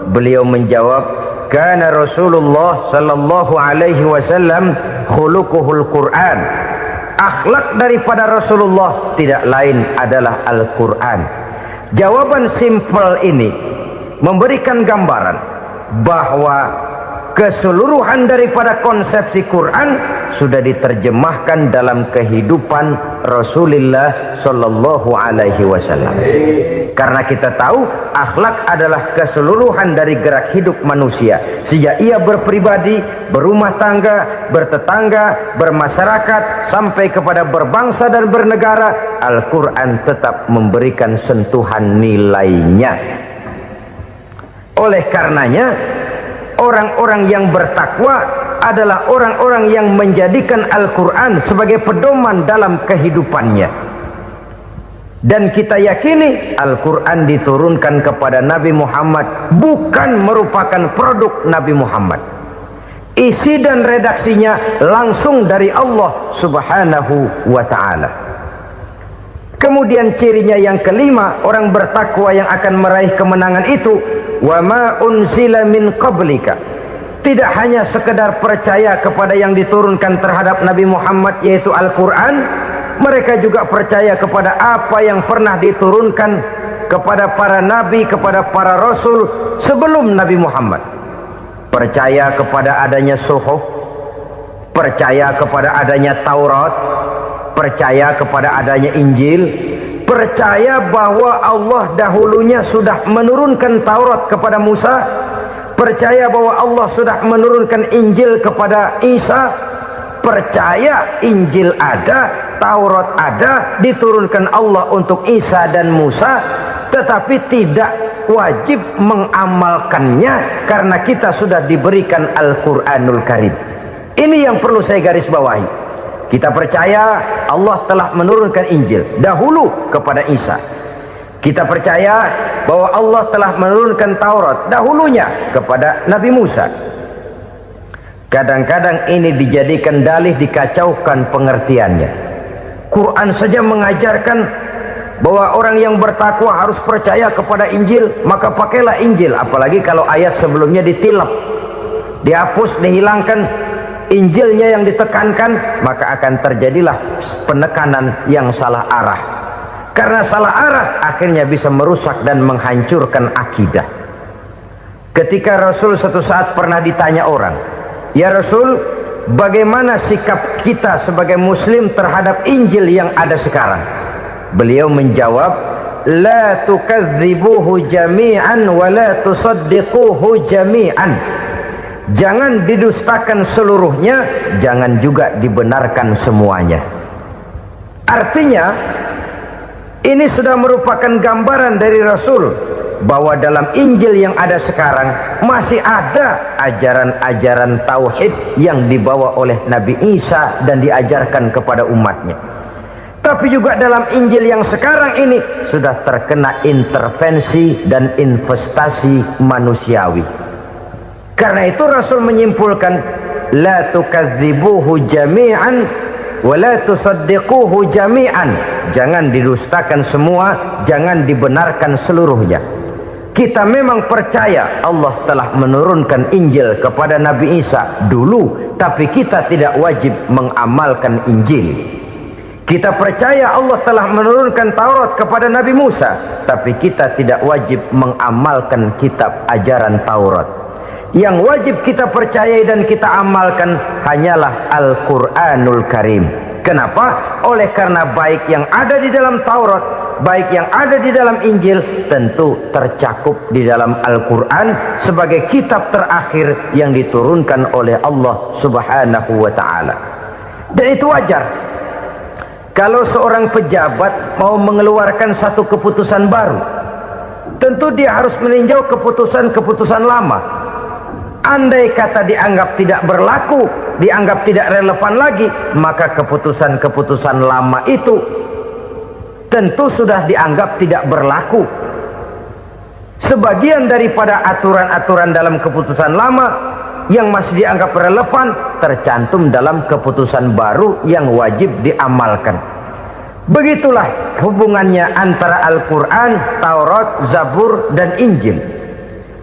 beliau menjawab, kana Rasulullah sallallahu alaihi wasallam khuluquhul Quran. Akhlak daripada Rasulullah tidak lain adalah Al-Quran. Jawaban simpel ini memberikan gambaran bahwa keseluruhan daripada konsepsi Quran sudah diterjemahkan dalam kehidupan Rasulullah sallallahu alaihi wasallam. Karena kita tahu akhlak adalah keseluruhan dari gerak hidup manusia, sejak ia berpribadi, berumah tangga, bertetangga, bermasyarakat, sampai kepada berbangsa dan bernegara. Al-Quran tetap memberikan sentuhan nilainya. Oleh karenanya, orang-orang yang bertakwa adalah orang-orang yang menjadikan Al-Quran sebagai pedoman dalam kehidupannya. Dan kita yakini Al-Quran diturunkan kepada Nabi Muhammad bukan merupakan produk Nabi Muhammad. Isi dan redaksinya langsung dari Allah subhanahu wa ta'ala. Kemudian cirinya yang kelima, orang bertakwa yang akan meraih kemenangan itu, wa ma unzila min qablika. Tidak hanya sekedar percaya kepada yang diturunkan terhadap Nabi Muhammad, yaitu Al-Quran, mereka juga percaya kepada apa yang pernah diturunkan kepada para nabi, kepada para rasul sebelum Nabi Muhammad. Percaya kepada adanya suhuf, percaya kepada adanya Taurat, percaya kepada adanya Injil, percaya bahwa Allah dahulunya sudah menurunkan Taurat kepada Musa, percaya bahwa Allah sudah menurunkan Injil kepada Isa, percaya Injil ada, Taurat ada, diturunkan Allah untuk Isa dan Musa, tetapi tidak wajib mengamalkannya karena kita sudah diberikan Al-Quranul Karim. Ini yang perlu saya garis bawahi. Kita percaya Allah telah menurunkan Injil dahulu kepada Isa. Kita percaya bahwa Allah telah menurunkan Taurat dahulunya kepada Nabi Musa. Kadang-kadang ini dijadikan dalih, dikacaukan pengertiannya. Quran saja mengajarkan bahwa orang yang bertakwa harus percaya kepada Injil, maka pakailah Injil. Apalagi kalau ayat sebelumnya ditilap, dihapus, dihilangkan, Injilnya yang ditekankan, maka akan terjadilah penekanan yang salah arah. Karena salah arah akhirnya bisa merusak dan menghancurkan akidah. Ketika Rasul suatu saat pernah ditanya orang, "Ya Rasul, bagaimana sikap kita sebagai muslim terhadap Injil yang ada sekarang?" Beliau menjawab, "La tukadzibuhu jami'an wa la tusaddiquhu jami'an." Jangan didustakan seluruhnya, jangan juga dibenarkan semuanya. Artinya, ini sudah merupakan gambaran dari Rasul bahwa dalam Injil yang ada sekarang masih ada ajaran-ajaran tauhid yang dibawa oleh Nabi Isa dan diajarkan kepada umatnya. Tapi juga dalam Injil yang sekarang ini sudah terkena intervensi dan investasi manusiawi. Karena itu Rasul menyimpulkan, la tukadzibuhu jami'an wa la tusaddiquhu jami'an. Jangan didustakan semua, jangan dibenarkan seluruhnya. Kita memang percaya Allah telah menurunkan Injil kepada Nabi Isa dulu, tapi kita tidak wajib mengamalkan Injil. Kita percaya Allah telah menurunkan Taurat kepada Nabi Musa, tapi kita tidak wajib mengamalkan kitab ajaran Taurat. Yang wajib kita percayai dan kita amalkan hanyalah Al-Quranul Karim. Kenapa? Oleh karena baik yang ada di dalam Taurat, baik yang ada di dalam Injil, tentu tercakup di dalam Al-Quran sebagai kitab terakhir yang diturunkan oleh Allah Subhanahu wa Ta'ala. Dan itu wajar. Kalau seorang pejabat mau mengeluarkan satu keputusan baru, tentu dia harus meninjau keputusan-keputusan lama. Andai kata dianggap tidak berlaku, dianggap tidak relevan lagi, maka keputusan-keputusan lama itu tentu sudah dianggap tidak berlaku. Sebagian daripada aturan-aturan dalam keputusan lama yang masih dianggap relevan tercantum dalam keputusan baru yang wajib diamalkan. Begitulah hubungannya antara Al-Quran, Taurat, Zabur, dan Injil.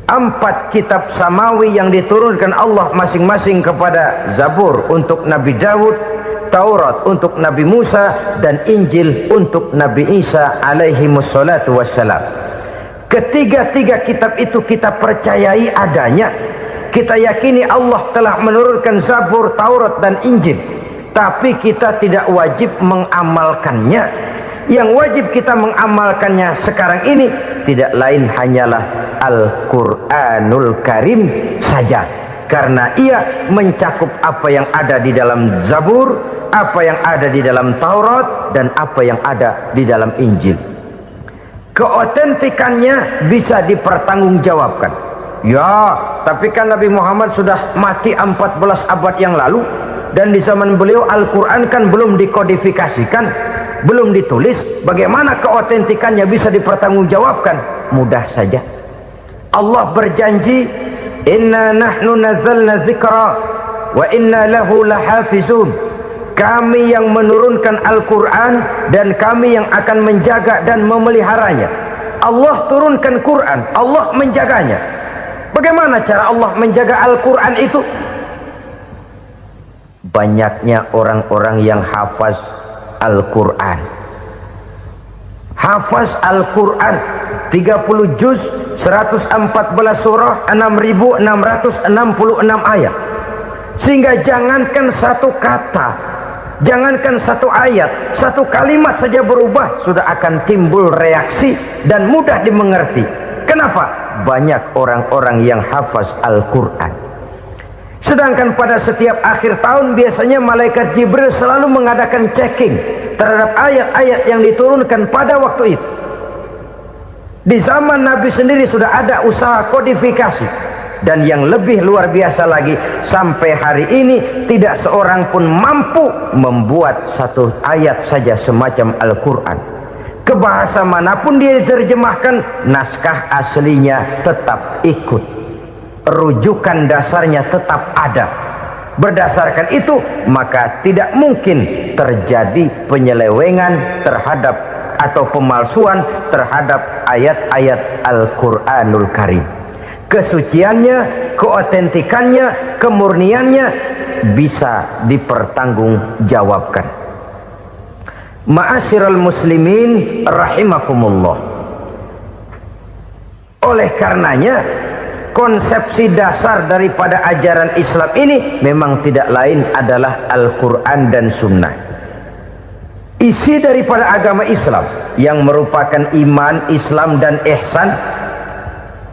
4 kitab samawi yang diturunkan Allah masing-masing kepada Zabur untuk Nabi Daud, Taurat untuk Nabi Musa, dan Injil untuk Nabi Isa alaihi wassalatu wassalam. Ketiga-tiga kitab itu kita percayai adanya. Kita yakini Allah telah menurunkan Zabur, Taurat, dan Injil, tapi kita tidak wajib mengamalkannya. Yang wajib kita mengamalkannya sekarang ini tidak lain hanyalah Al-Quranul Karim saja, karena ia mencakup apa yang ada di dalam Zabur, apa yang ada di dalam Taurat, dan apa yang ada di dalam Injil. Keotentikannya bisa dipertanggungjawabkan. Ya, tapi kan Nabi Muhammad sudah mati 14 abad yang lalu, dan di zaman beliau Al-Quran kan belum dikodifikasikan, belum ditulis. Bagaimana keotentikannya bisa dipertanggungjawabkan? Mudah saja. Allah berjanji, inna nahnu nazzalna dzikra wa inna lahu lahafizun. Kami yang menurunkan Al-Quran dan kami yang akan menjaga dan memeliharanya. Allah turunkan Quran, Allah menjaganya. Bagaimana cara Allah menjaga Al-Quran itu? Banyaknya orang-orang yang hafaz Al-Quran. Hafaz Al-Quran 30 juz, 114 surah, 6.666 ayat. Sehingga jangankan satu kata, jangankan satu ayat, satu kalimat saja berubah sudah akan timbul reaksi dan mudah dimengerti. Kenapa? Banyak orang-orang yang hafaz Al-Quran. Sedangkan pada setiap akhir tahun biasanya malaikat Jibril selalu mengadakan checking terhadap ayat-ayat yang diturunkan pada waktu itu. Di zaman Nabi sendiri sudah ada usaha kodifikasi. Dan yang lebih luar biasa lagi, sampai hari ini tidak seorang pun mampu membuat satu ayat saja semacam Al-Quran. Ke bahasa manapun dia diterjemahkan, naskah aslinya tetap ikut, rujukan dasarnya tetap ada. Berdasarkan itu, maka tidak mungkin terjadi penyelewengan terhadap atau pemalsuan terhadap ayat-ayat Al-Quranul Karim. Kesuciannya, keotentikannya, kemurniannya bisa dipertanggungjawabkan. Ma'asyiral muslimin rahimakumullah. Oleh karenanya, konsepsi dasar daripada ajaran Islam ini memang tidak lain adalah Al-Quran dan Sunnah. Isi daripada agama Islam yang merupakan iman, Islam dan ihsan,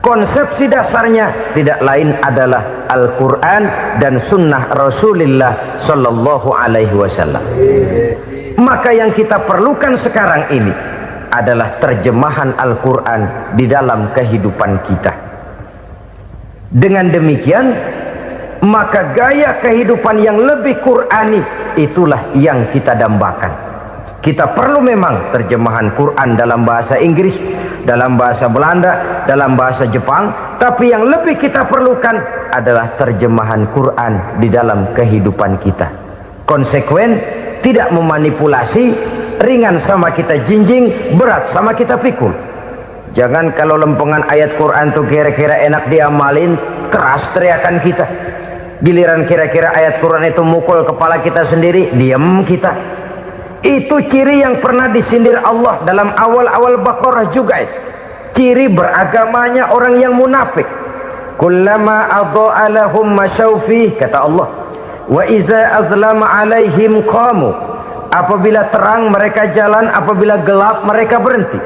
konsepsi dasarnya tidak lain adalah Al-Quran dan Sunnah Rasulullah Sallallahu Alaihi Wasallam. Maka yang kita perlukan sekarang ini adalah terjemahan Al-Quran di dalam kehidupan kita. Dengan demikian, maka gaya kehidupan yang lebih Qurani itulah yang kita dambakan. Kita perlu memang terjemahan Quran dalam bahasa Inggris, dalam bahasa Belanda, dalam bahasa Jepang, tapi yang lebih kita perlukan adalah terjemahan Quran di dalam kehidupan kita. Konsekuen, tidak memanipulasi, ringan sama kita jinjing, berat sama kita pikul. Jangan kalau lempengan ayat Quran tuh kira-kira enak diamalin, keras teriakan kita. Giliran kira-kira ayat Quran itu mukul kepala kita sendiri, diam kita. Itu ciri yang pernah disindir Allah dalam awal-awal Baqarah juga. Ciri beragamanya orang yang munafik. Kullama adha'a lahum masyawfih, kata Allah. Wa iza azlama alaihim qamu. Apabila terang mereka jalan, apabila gelap mereka berhenti.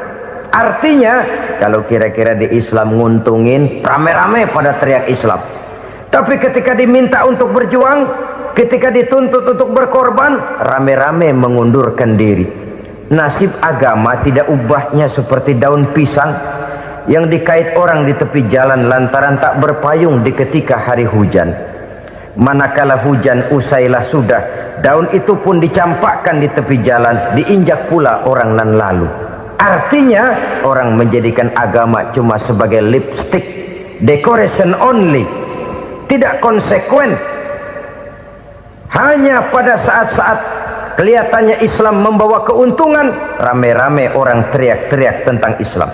Artinya, kalau kira-kira di Islam nguntungin, rame-rame pada teriak Islam. Tapi ketika diminta untuk berjuang, ketika dituntut untuk berkorban, rame-rame mengundurkan diri. Nasib agama tidak ubahnya seperti daun pisang yang dikait orang di tepi jalan lantaran tak berpayung di ketika hari hujan. Manakala hujan usailah sudah, daun itu pun dicampakkan di tepi jalan, diinjak pula orang nan lalu. Artinya, orang menjadikan agama cuma sebagai lipstick, decoration only, tidak konsekuen. Hanya pada saat-saat kelihatannya Islam membawa keuntungan, rame-rame orang teriak-teriak tentang Islam.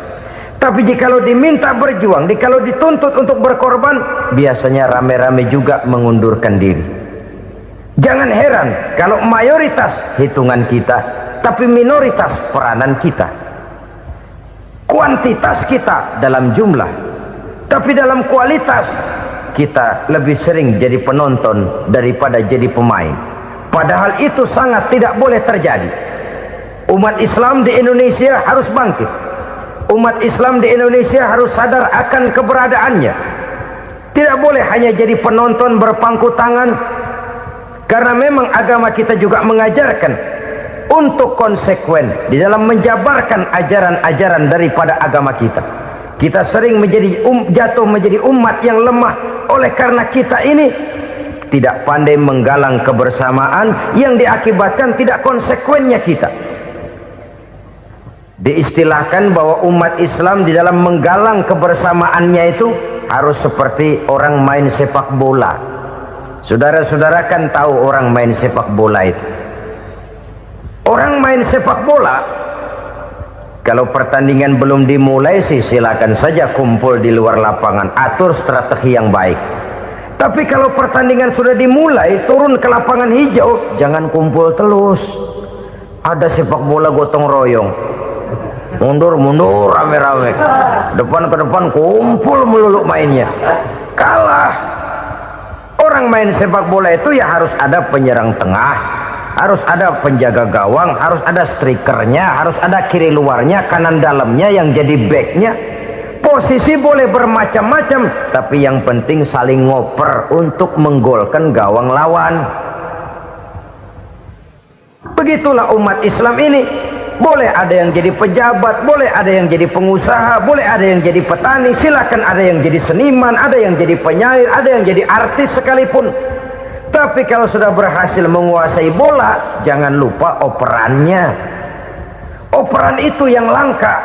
Tapi jikalau diminta berjuang, jikalau dituntut untuk berkorban, biasanya rame-rame juga mengundurkan diri. Jangan heran kalau mayoritas hitungan kita, tapi minoritas peranan kita. Kuantitas kita dalam jumlah, tapi dalam kualitas kita lebih sering jadi penonton daripada jadi pemain. Padahal itu sangat tidak boleh terjadi. Umat Islam di Indonesia harus bangkit. Umat Islam di Indonesia harus sadar akan keberadaannya. Tidak boleh hanya jadi penonton berpangku tangan, karena memang agama kita juga mengajarkan untuk konsekuen di dalam menjabarkan ajaran-ajaran daripada agama kita. Kita sering menjadi jatuh menjadi umat yang lemah oleh karena kita ini tidak pandai menggalang kebersamaan yang diakibatkan tidak konsekuennya kita. Diistilahkan bahwa umat Islam di dalam menggalang kebersamaannya itu harus seperti orang main sepak bola. Saudara-saudara kan tahu orang main sepak bola itu. Orang main sepak bola, kalau pertandingan belum dimulai sih silakan saja kumpul di luar lapangan, atur strategi yang baik. Tapi kalau pertandingan sudah dimulai, turun ke lapangan hijau, jangan kumpul terus. Ada sepak bola gotong royong, mundur-mundur rame-rame, depan ke depan kumpul melulu mainnya. Kalah. Orang main sepak bola itu ya harus ada penyerang tengah, harus ada penjaga gawang, harus ada strikernya, harus ada kiri luarnya, kanan dalamnya yang jadi backnya. Posisi boleh bermacam-macam, tapi yang penting saling ngoper untuk menggolkan gawang lawan. Begitulah umat Islam ini. boleh ada yang jadi pejabat, boleh ada yang jadi pengusaha, boleh ada yang jadi petani, silakan ada yang jadi seniman, ada yang jadi penyair, ada yang jadi artis sekalipun. Tapi kalau sudah berhasil menguasai bola, jangan lupa operannya. Operan itu yang langka.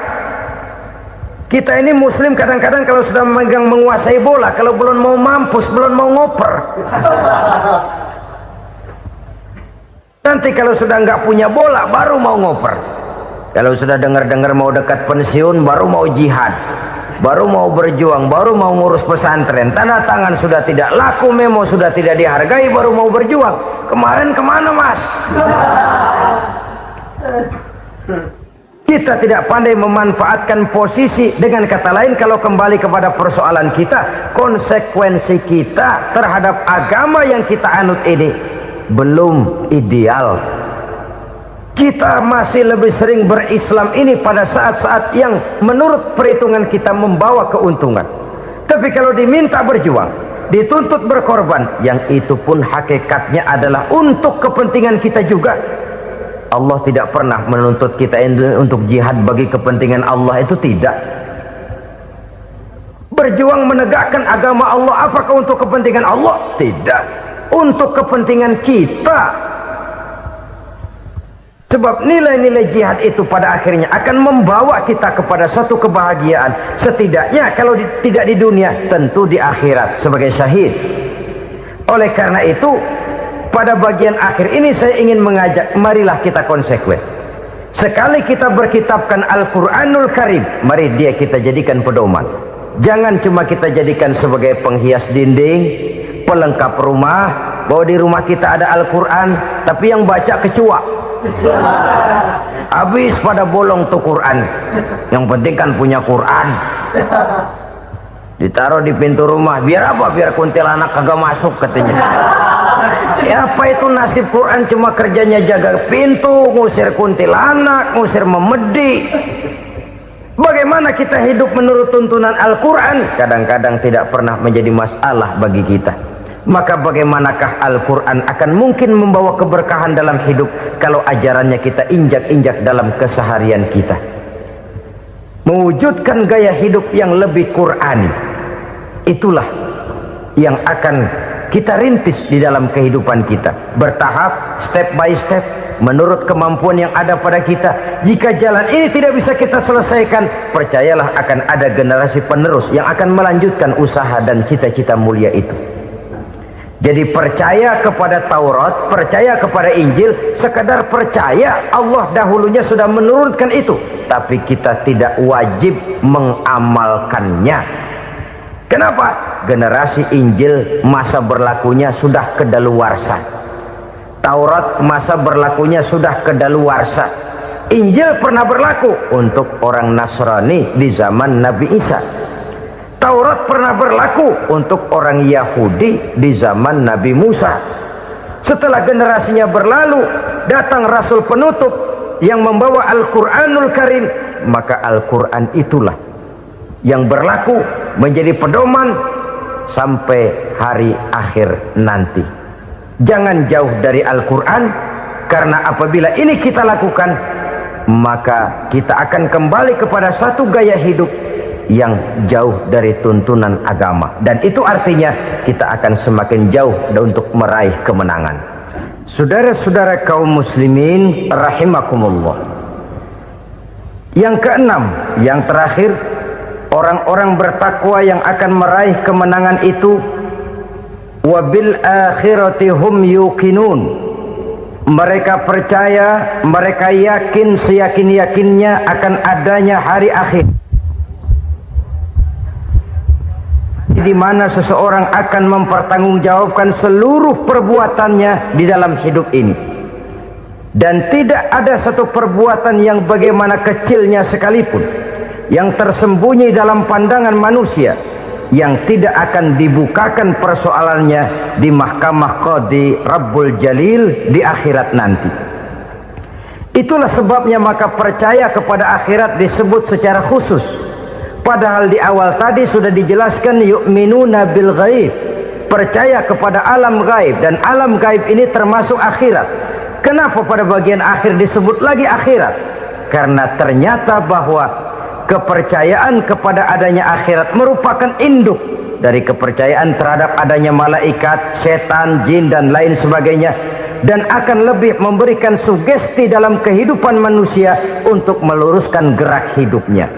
Kita ini muslim kadang-kadang kalau sudah memegang menguasai bola, kalau belum mau mampus, belum mau ngoper. Nanti kalau sudah nggak punya bola, baru mau ngoper. Kalau sudah dengar-dengar mau dekat pensiun, baru mau jihad, baru mau berjuang, baru mau ngurus pesantren. Tanda tangan sudah tidak laku, memo sudah tidak dihargai, baru mau berjuang. Kemarin kemana, Mas? Kita tidak pandai memanfaatkan posisi. Dengan kata lain, kalau kembali kepada persoalan kita, konsekuensi kita terhadap agama yang kita anut ini belum ideal. Kita masih lebih sering berislam ini pada saat-saat yang menurut perhitungan kita membawa keuntungan. Tapi kalau diminta berjuang, dituntut berkorban, yang itu pun hakikatnya adalah untuk kepentingan kita juga. Allah tidak pernah menuntut kita untuk jihad bagi kepentingan Allah, itu tidak. Berjuang menegakkan agama Allah, apakah untuk kepentingan Allah? Tidak. Untuk kepentingan kita. Sebab nilai-nilai jihad itu pada akhirnya akan membawa kita kepada suatu kebahagiaan. Setidaknya kalau tidak di dunia, tentu di akhirat sebagai syahid. Oleh karena itu, pada bagian akhir ini saya ingin mengajak, marilah kita konsekuen. Sekali kita berkitabkan Al-Quranul Karim, mari dia kita jadikan pedoman. Jangan cuma kita jadikan sebagai penghias dinding, pelengkap rumah, bahwa di rumah kita ada Al-Quran, tapi yang baca kecoa. Habis pada bolong tuh Quran. Yang penting kan punya Quran. Ditaruh di pintu rumah, biar apa? Biar kuntilanak kagak masuk katanya. Ya apa itu nasib Quran, cuma kerjanya jaga pintu, ngusir kuntilanak, ngusir memedi. Bagaimana kita hidup menurut tuntunan Al-Quran? Kadang-kadang tidak pernah menjadi masalah bagi kita. Maka bagaimanakah Al-Quran akan mungkin membawa keberkahan dalam hidup kalau ajarannya kita injak-injak dalam keseharian kita? Mewujudkan gaya hidup yang lebih Qurani, itulah yang akan kita rintis di dalam kehidupan kita, bertahap, step by step, menurut kemampuan yang ada pada kita. Jika jalan ini tidak bisa kita selesaikan, percayalah akan ada generasi penerus yang akan melanjutkan usaha dan cita-cita mulia itu. Jadi percaya kepada Taurat, percaya kepada Injil, sekadar percaya Allah dahulunya sudah menurunkan itu, tapi kita tidak wajib mengamalkannya. Kenapa? Generasi Injil masa berlakunya sudah kedaluarsa. Taurat masa berlakunya sudah kedaluarsa. Injil pernah berlaku untuk orang Nasrani di zaman Nabi Isa. Taurat pernah berlaku untuk orang Yahudi di zaman Nabi Musa. Setelah generasinya berlalu, datang Rasul penutup yang membawa Al-Quranul Karim. Maka Al-Quran itulah yang berlaku menjadi pedoman sampai hari akhir nanti. Jangan jauh dari Al-Quran, karena apabila ini kita lakukan, maka kita akan kembali kepada satu gaya hidup yang jauh dari tuntunan agama, dan itu artinya kita akan semakin jauh untuk meraih kemenangan. Saudara-saudara kaum muslimin rahimakumullah, yang keenam, yang terakhir, orang-orang bertakwa yang akan meraih kemenangan itu wabil akhirati hum yuqinun. Mereka percaya, mereka yakin seyakin-yakinnya akan adanya hari akhir, di mana seseorang akan mempertanggungjawabkan seluruh perbuatannya di dalam hidup ini, dan tidak ada satu perbuatan yang bagaimana kecilnya sekalipun yang tersembunyi dalam pandangan manusia yang tidak akan dibukakan persoalannya di mahkamah Qadi Rabbul Jalil di akhirat nanti. Itulah sebabnya maka percaya kepada akhirat disebut secara khusus. Padahal di awal tadi sudah dijelaskan yu'minuna bil ghaib, percaya kepada alam gaib, dan alam gaib ini termasuk akhirat. Kenapa pada bagian akhir disebut lagi akhirat? karena ternyata bahwa kepercayaan kepada adanya akhirat merupakan induk dari kepercayaan terhadap adanya malaikat, setan, jin dan lain sebagainya, dan akan lebih memberikan sugesti dalam kehidupan manusia untuk meluruskan gerak hidupnya.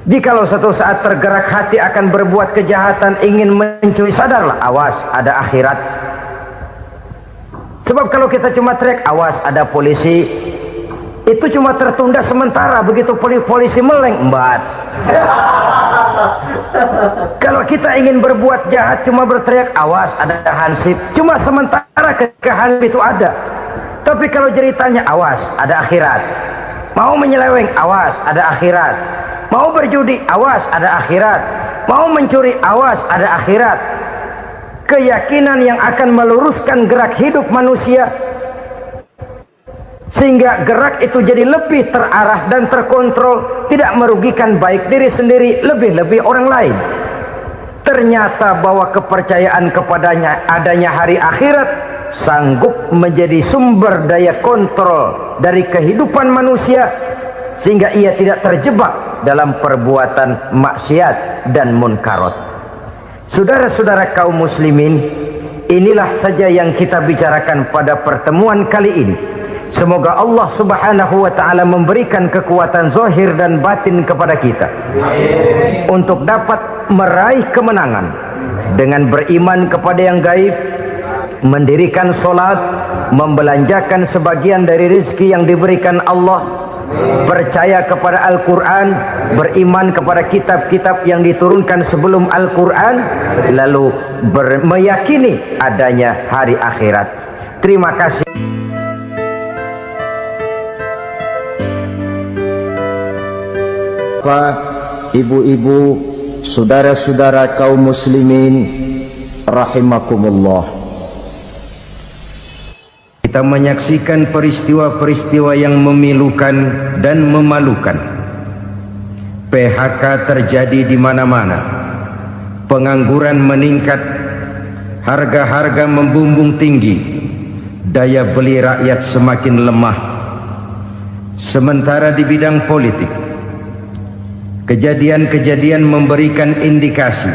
Jikalau satu saat tergerak hati akan berbuat kejahatan, ingin mencuri, sadarlah, awas ada akhirat. Sebab kalau kita cuma teriak awas ada polisi, itu cuma tertunda sementara, begitu polisi meleng embat. Kalau kita ingin berbuat jahat cuma berteriak awas ada hansip, cuma sementara ketika hansip itu ada. Tapi kalau ceritanya awas ada akhirat, mau menyeleweng awas ada akhirat, mau berjudi awas ada akhirat, mau mencuri awas ada akhirat. Keyakinan yang akan meluruskan gerak hidup manusia sehingga gerak itu jadi lebih terarah dan terkontrol, tidak merugikan baik diri sendiri, lebih-lebih orang lain. Ternyata bahwa kepercayaan kepadanya adanya hari akhirat sanggup menjadi sumber daya kontrol dari kehidupan manusia, sehingga ia tidak terjebak dalam perbuatan maksiat dan munkarat. Saudara-saudara kaum muslimin, inilah saja yang kita bicarakan pada pertemuan kali ini. Semoga Allah subhanahu wa ta'ala memberikan kekuatan zahir dan batin kepada kita untuk dapat meraih kemenangan dengan beriman kepada yang gaib, mendirikan solat, membelanjakan sebagian dari rezeki yang diberikan Allah, percaya kepada Al-Quran, beriman kepada kitab-kitab yang diturunkan sebelum Al-Quran, lalu meyakini adanya hari akhirat. Terima kasih. Ibu-ibu, saudara-saudara kaum muslimin rahimakumullah, kita menyaksikan peristiwa-peristiwa yang memilukan dan memalukan. PHK terjadi di mana-mana, pengangguran meningkat, harga-harga membumbung tinggi, daya beli rakyat semakin lemah. Sementara di bidang politik, kejadian-kejadian memberikan indikasi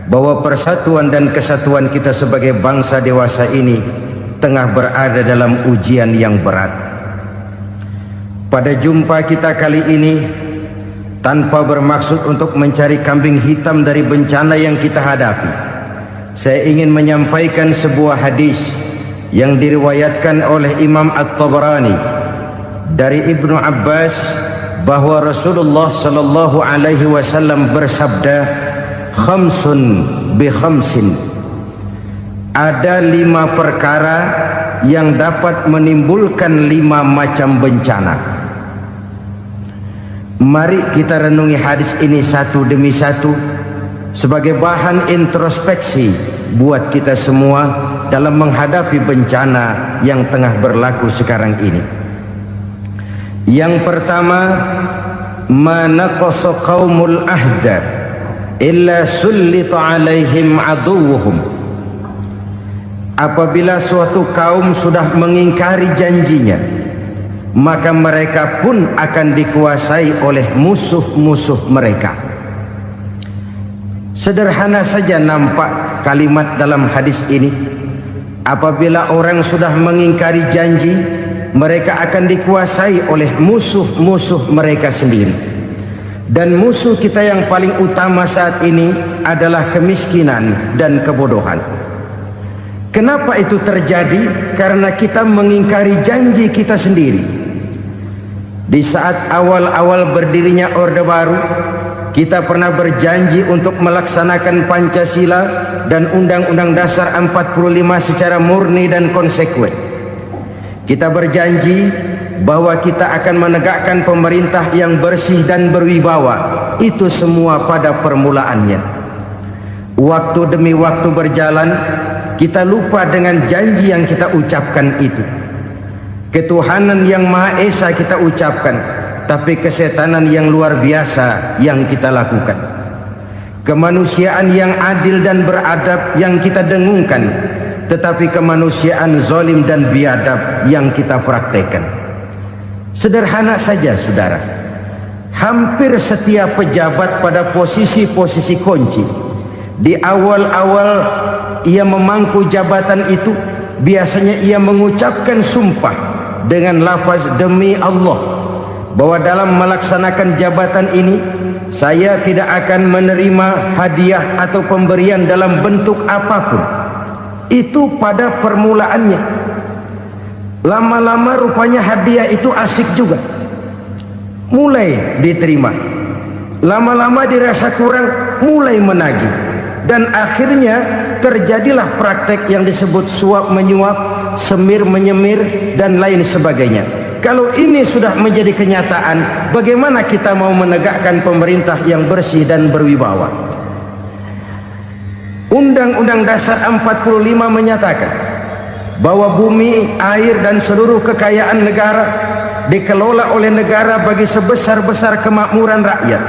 bahwa persatuan dan kesatuan kita sebagai bangsa dewasa ini tengah berada dalam ujian yang berat. Pada jumpa kita kali ini, tanpa bermaksud untuk mencari kambing hitam dari bencana yang kita hadapi, saya ingin menyampaikan sebuah hadis yang diriwayatkan oleh Imam At-Tabarani dari Ibnu Abbas, bahwa Rasulullah sallallahu alaihi wasallam bersabda, khamsun bi khamsin, ada 5 perkara yang dapat menimbulkan 5 macam bencana. Mari kita renungi hadis ini satu demi satu sebagai bahan introspeksi buat kita semua dalam menghadapi bencana yang tengah berlaku sekarang ini. Yang pertama, manaqasa qaumul ahda illa sullita alaihim aduwuhum. Apabila suatu kaum sudah mengingkari janjinya, maka mereka pun akan dikuasai oleh musuh-musuh mereka. Sederhana saja nampak kalimat dalam hadis ini. Apabila orang sudah mengingkari janji, mereka akan dikuasai oleh musuh-musuh mereka sendiri. Dan musuh kita yang paling utama saat ini adalah kemiskinan dan kebodohan. Kenapa itu terjadi? Karena kita mengingkari janji kita sendiri. Di saat awal-awal berdirinya Orde Baru, kita pernah berjanji untuk melaksanakan Pancasila dan Undang-Undang Dasar 45 secara murni dan konsekuen. Kita berjanji bahwa kita akan menegakkan pemerintah yang bersih dan berwibawa. Itu semua pada permulaannya. Waktu demi waktu berjalan, kita lupa dengan janji yang kita ucapkan itu. Ketuhanan yang Maha Esa kita ucapkan, tapi kesetanan yang luar biasa yang kita lakukan. Kemanusiaan yang adil dan beradab yang kita dengungkan, tetapi kemanusiaan zalim dan biadab yang kita praktekkan. Sederhana saja saudara, hampir setiap pejabat pada posisi-posisi kunci, di awal-awal ia memangku jabatan itu, biasanya ia mengucapkan sumpah dengan lafaz demi Allah, bahwa dalam melaksanakan jabatan ini saya tidak akan menerima hadiah atau pemberian dalam bentuk apapun. Itu pada permulaannya. Lama-lama rupanya hadiah itu asik juga, mulai diterima. Lama-lama dirasa kurang, mulai menagih. Dan akhirnya terjadilah praktek yang disebut suap menyuap, semir menyemir, dan lain sebagainya. Kalau ini sudah menjadi kenyataan, bagaimana kita mau menegakkan pemerintah yang bersih dan berwibawa? Undang-Undang Dasar 45 menyatakan bahwa bumi, air, dan seluruh kekayaan negara dikelola oleh negara bagi sebesar-besar kemakmuran rakyat.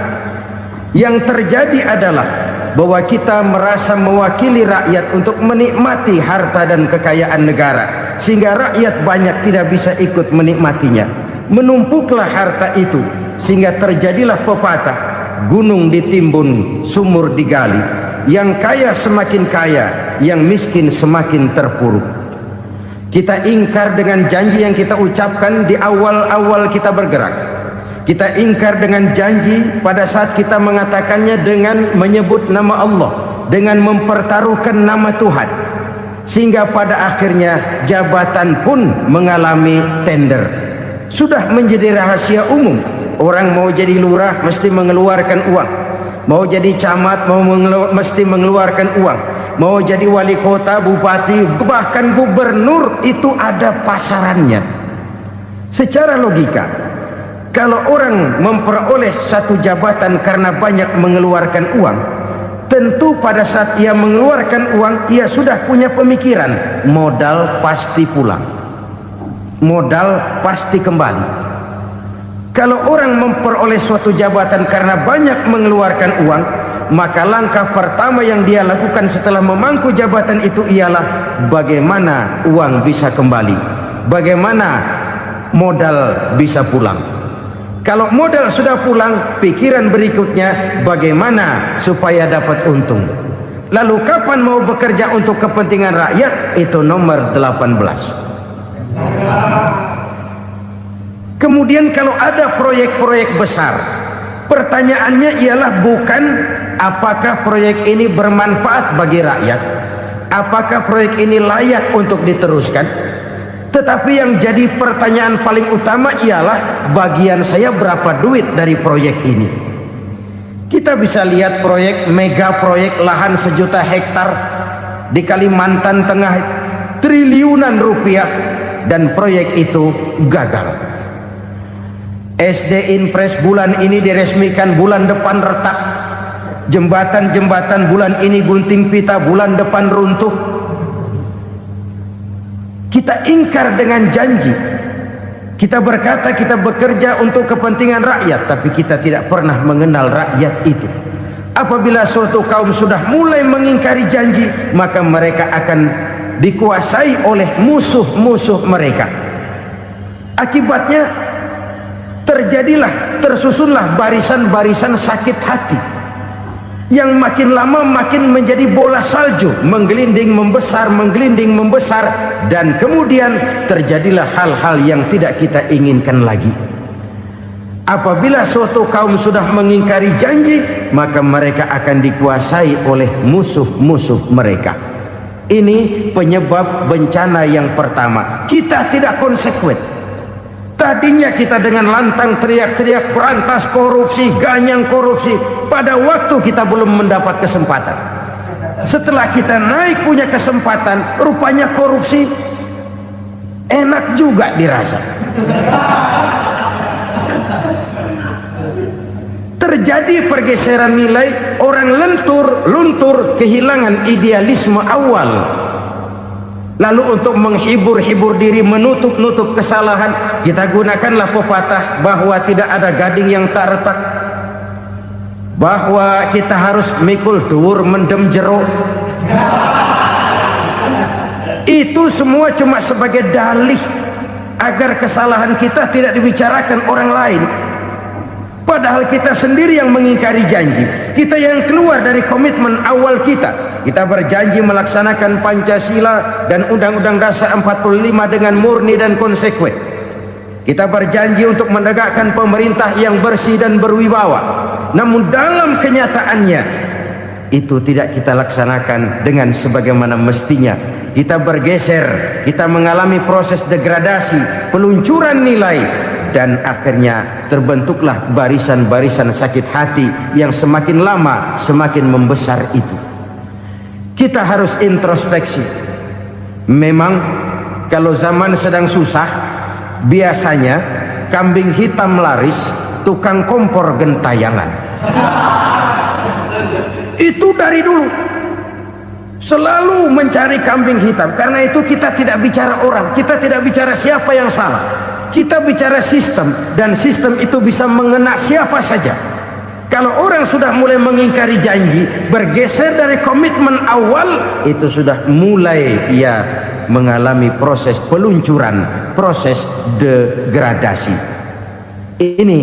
Yang terjadi adalah bahwa kita merasa mewakili rakyat untuk menikmati harta dan kekayaan negara, sehingga rakyat banyak tidak bisa ikut menikmatinya. Menumpuklah harta itu sehingga terjadilah pepatah, gunung ditimbun, sumur digali. Yang kaya semakin kaya, yang miskin semakin terpuruk. Kita ingkar dengan janji yang kita ucapkan di awal-awal kita bergerak. Kita ingkar dengan janji pada saat kita mengatakannya dengan menyebut nama Allah, dengan mempertaruhkan nama Tuhan. Sehingga pada akhirnya jabatan pun mengalami tender. Sudah menjadi rahasia umum. Orang mau jadi lurah mesti mengeluarkan uang. Mau jadi camat mesti mengeluarkan uang. Mau jadi wali kota, bupati, bahkan gubernur, itu ada pasarannya. Secara logika, kalau orang memperoleh satu jabatan karena banyak mengeluarkan uang, tentu pada saat ia mengeluarkan uang, ia sudah punya pemikiran, modal pasti pulang, modal pasti kembali. Kalau orang memperoleh suatu jabatan karena banyak mengeluarkan uang, maka langkah pertama yang dia lakukan setelah memangku jabatan itu ialah bagaimana uang bisa kembali, bagaimana modal bisa pulang. Kalau modal sudah pulang, pikiran berikutnya bagaimana supaya dapat untung. Lalu kapan mau bekerja untuk kepentingan rakyat? Itu nomor 18. Kemudian kalau ada proyek-proyek besar, pertanyaannya ialah bukan apakah proyek ini bermanfaat bagi rakyat, apakah proyek ini layak untuk diteruskan, tetapi yang jadi pertanyaan paling utama ialah bagian saya berapa duit dari proyek ini. Kita bisa lihat proyek, mega proyek lahan 1 juta hektar di Kalimantan Tengah, triliunan rupiah, dan proyek itu gagal. SD Impres bulan ini diresmikan, bulan depan retak. Jembatan-jembatan bulan ini gunting pita, bulan depan runtuh. Kita ingkar dengan janji. Kita berkata kita bekerja untuk kepentingan rakyat, tapi kita tidak pernah mengenal rakyat itu. Apabila suatu kaum sudah mulai mengingkari janji, maka mereka akan dikuasai oleh musuh-musuh mereka. Akibatnya tersusunlah barisan-barisan sakit hati yang makin lama makin menjadi bola salju, menggelinding membesar, dan kemudian terjadilah hal-hal yang tidak kita inginkan lagi. Apabila suatu kaum sudah mengingkari janji, maka mereka akan dikuasai oleh musuh-musuh mereka. Ini penyebab bencana yang pertama. Kita tidak konsekuen. Tadinya kita dengan lantang teriak-teriak berantas korupsi, ganyang korupsi. Pada waktu kita belum mendapat kesempatan. Setelah kita naik punya kesempatan, rupanya korupsi enak juga dirasa. Terjadi pergeseran nilai, orang luntur, kehilangan idealisme awal. Lalu untuk menghibur diri, menutup kesalahan, kita gunakanlah pepatah bahwa tidak ada gading yang tak retak, bahwa kita harus mikul dhuwur mendem jero. Itu semua cuma sebagai dalih agar kesalahan kita tidak dibicarakan orang lain. Padahal kita sendiri yang mengingkari janji. Kita yang keluar dari komitmen awal kita. Kita berjanji melaksanakan Pancasila dan Undang-Undang Dasar 45 dengan murni dan konsekuen. Kita berjanji untuk menegakkan pemerintah yang bersih dan berwibawa. Namun dalam kenyataannya itu tidak kita laksanakan dengan sebagaimana mestinya. Kita bergeser, kita mengalami proses degradasi, peluncuran nilai, dan akhirnya terbentuklah barisan-barisan sakit hati yang semakin lama semakin membesar itu. Kita harus introspeksi. Memang kalau zaman sedang susah, biasanya kambing hitam laris, tukang kompor gentayangan. Itu dari dulu selalu mencari kambing hitam. Karena itu kita tidak bicara orang, kita tidak bicara siapa yang salah, kita bicara sistem, dan sistem itu bisa mengena siapa saja. Kalau orang sudah mulai mengingkari janji, bergeser dari komitmen awal, itu sudah mulai ia mengalami proses peluncuran, proses degradasi. Ini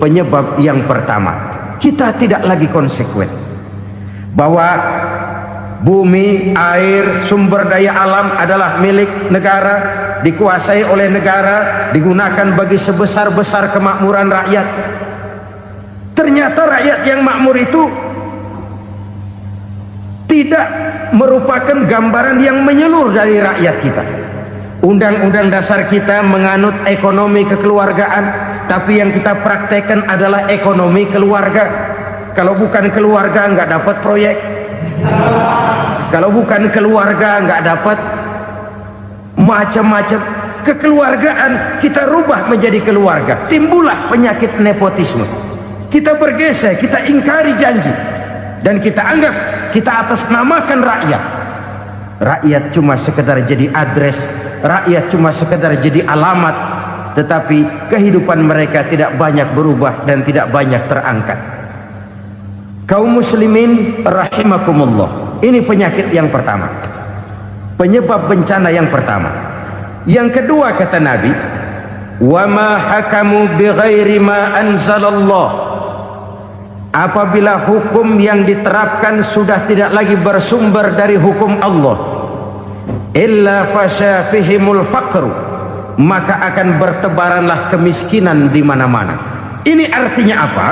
penyebab yang pertama. Kita tidak lagi konsekuen bahwa bumi, air, sumber daya alam adalah milik negara, dikuasai oleh negara, digunakan bagi sebesar-besar kemakmuran rakyat. Ternyata rakyat yang makmur itu tidak merupakan gambaran yang menyeluruh dari rakyat kita. Undang-undang dasar kita menganut ekonomi kekeluargaan, tapi yang kita praktekkan adalah ekonomi keluarga. Kalau bukan keluarga nggak dapat proyek, kalau bukan keluarga nggak dapat macam-macam. Kekeluargaan kita rubah menjadi keluarga, timbullah penyakit nepotisme. Kita bergeser, kita ingkari janji, dan kita anggap kita atasnamakan rakyat. Rakyat cuma sekedar jadi address, rakyat cuma sekedar jadi alamat, tetapi kehidupan mereka tidak banyak berubah dan tidak banyak terangkat. Kaum muslimin rahimakumullah, ini penyakit yang pertama, penyebab bencana yang pertama. Yang kedua kata Nabi, wa ma hakamu bighairi ma anzalallah. Apabila hukum yang diterapkan sudah tidak lagi bersumber dari hukum Allah, illa fasya fihimul faqru, maka akan bertebaranlah kemiskinan di mana-mana. Ini artinya apa?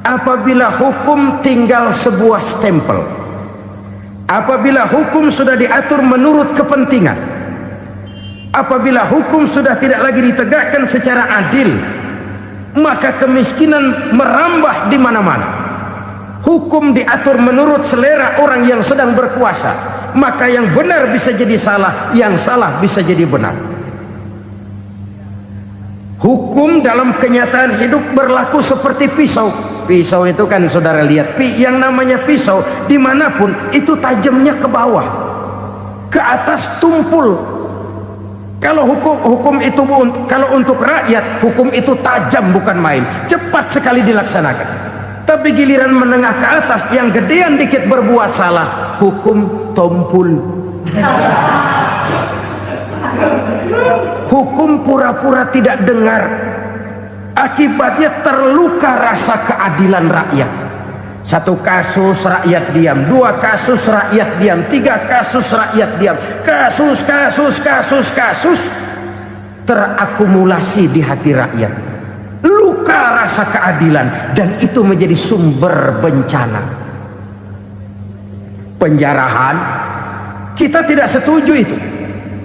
Apabila hukum tinggal sebuah stempel, apabila hukum sudah diatur menurut kepentingan, apabila hukum sudah tidak lagi ditegakkan secara adil, maka kemiskinan merambah di mana-mana. Hukum diatur menurut selera orang yang sedang berkuasa, maka yang benar bisa jadi salah, yang salah bisa jadi benar. Hukum dalam kenyataan hidup berlaku seperti pisau. Pisau itu kan saudara lihat, yang namanya pisau dimanapun itu tajamnya ke bawah, ke atas tumpul. Kalau hukum itu, kalau untuk rakyat, hukum itu tajam bukan main, cepat sekali dilaksanakan. Tapi giliran menengah ke atas, yang gedean dikit berbuat salah, hukum tompul. Hukum pura-pura tidak dengar. Akibatnya terluka rasa keadilan rakyat. Satu kasus rakyat diam, dua kasus rakyat diam, tiga kasus rakyat diam, kasus terakumulasi di hati rakyat. Luka rasa keadilan, dan itu menjadi sumber bencana. Penjarahan, kita tidak setuju itu,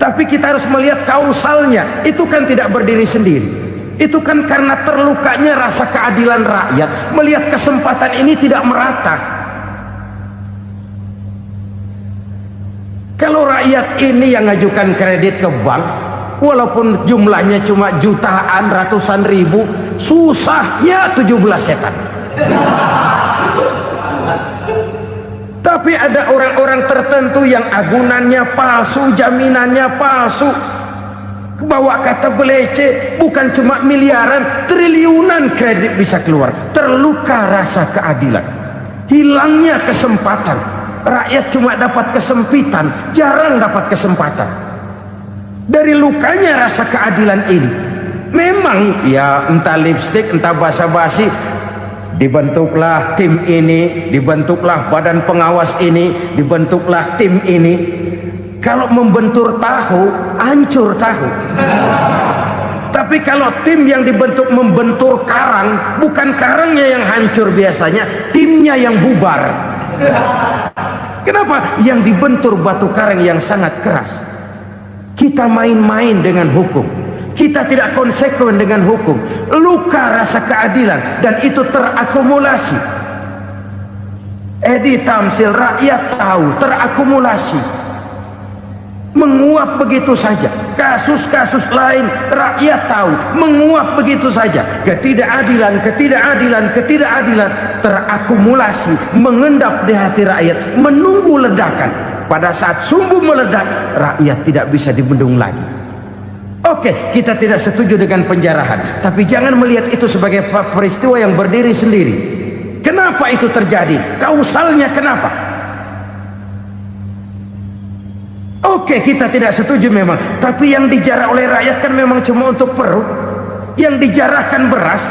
tapi kita harus melihat kausalnya. Itu kan tidak berdiri sendiri. Itu kan karena terlukanya rasa keadilan rakyat, melihat kesempatan ini tidak merata. Kalau rakyat ini yang ngajukan kredit ke bank, walaupun jumlahnya cuma jutaan, ratusan ribu, susahnya 17 setan. Tapi ada orang-orang tertentu yang agunannya palsu, jaminannya palsu, bawa kata belece, bukan cuma miliaran, triliunan kredit bisa keluar. Terluka rasa keadilan, hilangnya kesempatan. Rakyat cuma dapat kesempitan, jarang dapat kesempatan. Dari lukanya rasa keadilan ini. Memang ya entah lipstik, entah basa-basi, dibentuklah tim ini, dibentuklah badan pengawas ini, dibentuklah tim ini. Kalau membentur tahu, hancur tahu. Tapi kalau tim yang dibentuk membentur karang, bukan karangnya yang hancur biasanya, timnya yang bubar. Kenapa? Yang dibentur batu karang yang sangat keras. Kita main-main dengan hukum, kita tidak konsekuen dengan hukum. Luka rasa keadilan dan itu terakumulasi. Edi Tamsil, rakyat tahu, terakumulasi, menguap begitu saja. Kasus-kasus lain rakyat tahu, menguap begitu saja. Ketidakadilan terakumulasi, mengendap di hati rakyat, menunggu ledakan. Pada saat sumbu meledak, rakyat tidak bisa dibendung lagi. Oke, kita tidak setuju dengan penjarahan, tapi jangan melihat itu sebagai peristiwa yang berdiri sendiri. Kenapa itu terjadi? Kausalnya kenapa? Oke, kita tidak setuju memang, tapi yang dijarah oleh rakyat kan memang cuma untuk perut. Yang dijarahkan beras,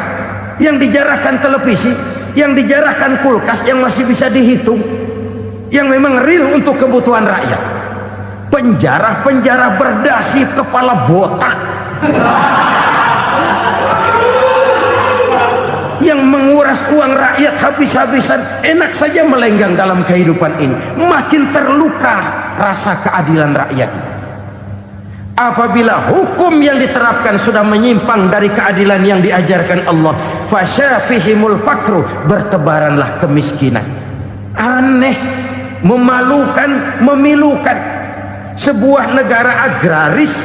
yang dijarahkan televisi, yang dijarahkan kulkas yang masih bisa dihitung, yang memang real untuk kebutuhan rakyat. Penjara berdasi kepala botak yang menguras uang rakyat habis-habisan, enak saja melenggang dalam kehidupan ini. Makin terluka rasa keadilan rakyat. Apabila hukum yang diterapkan sudah menyimpang dari keadilan yang diajarkan Allah, fasyafihimul fakru, bertebaranlah kemiskinan. Aneh, memalukan, memilukan. Sebuah negara agraris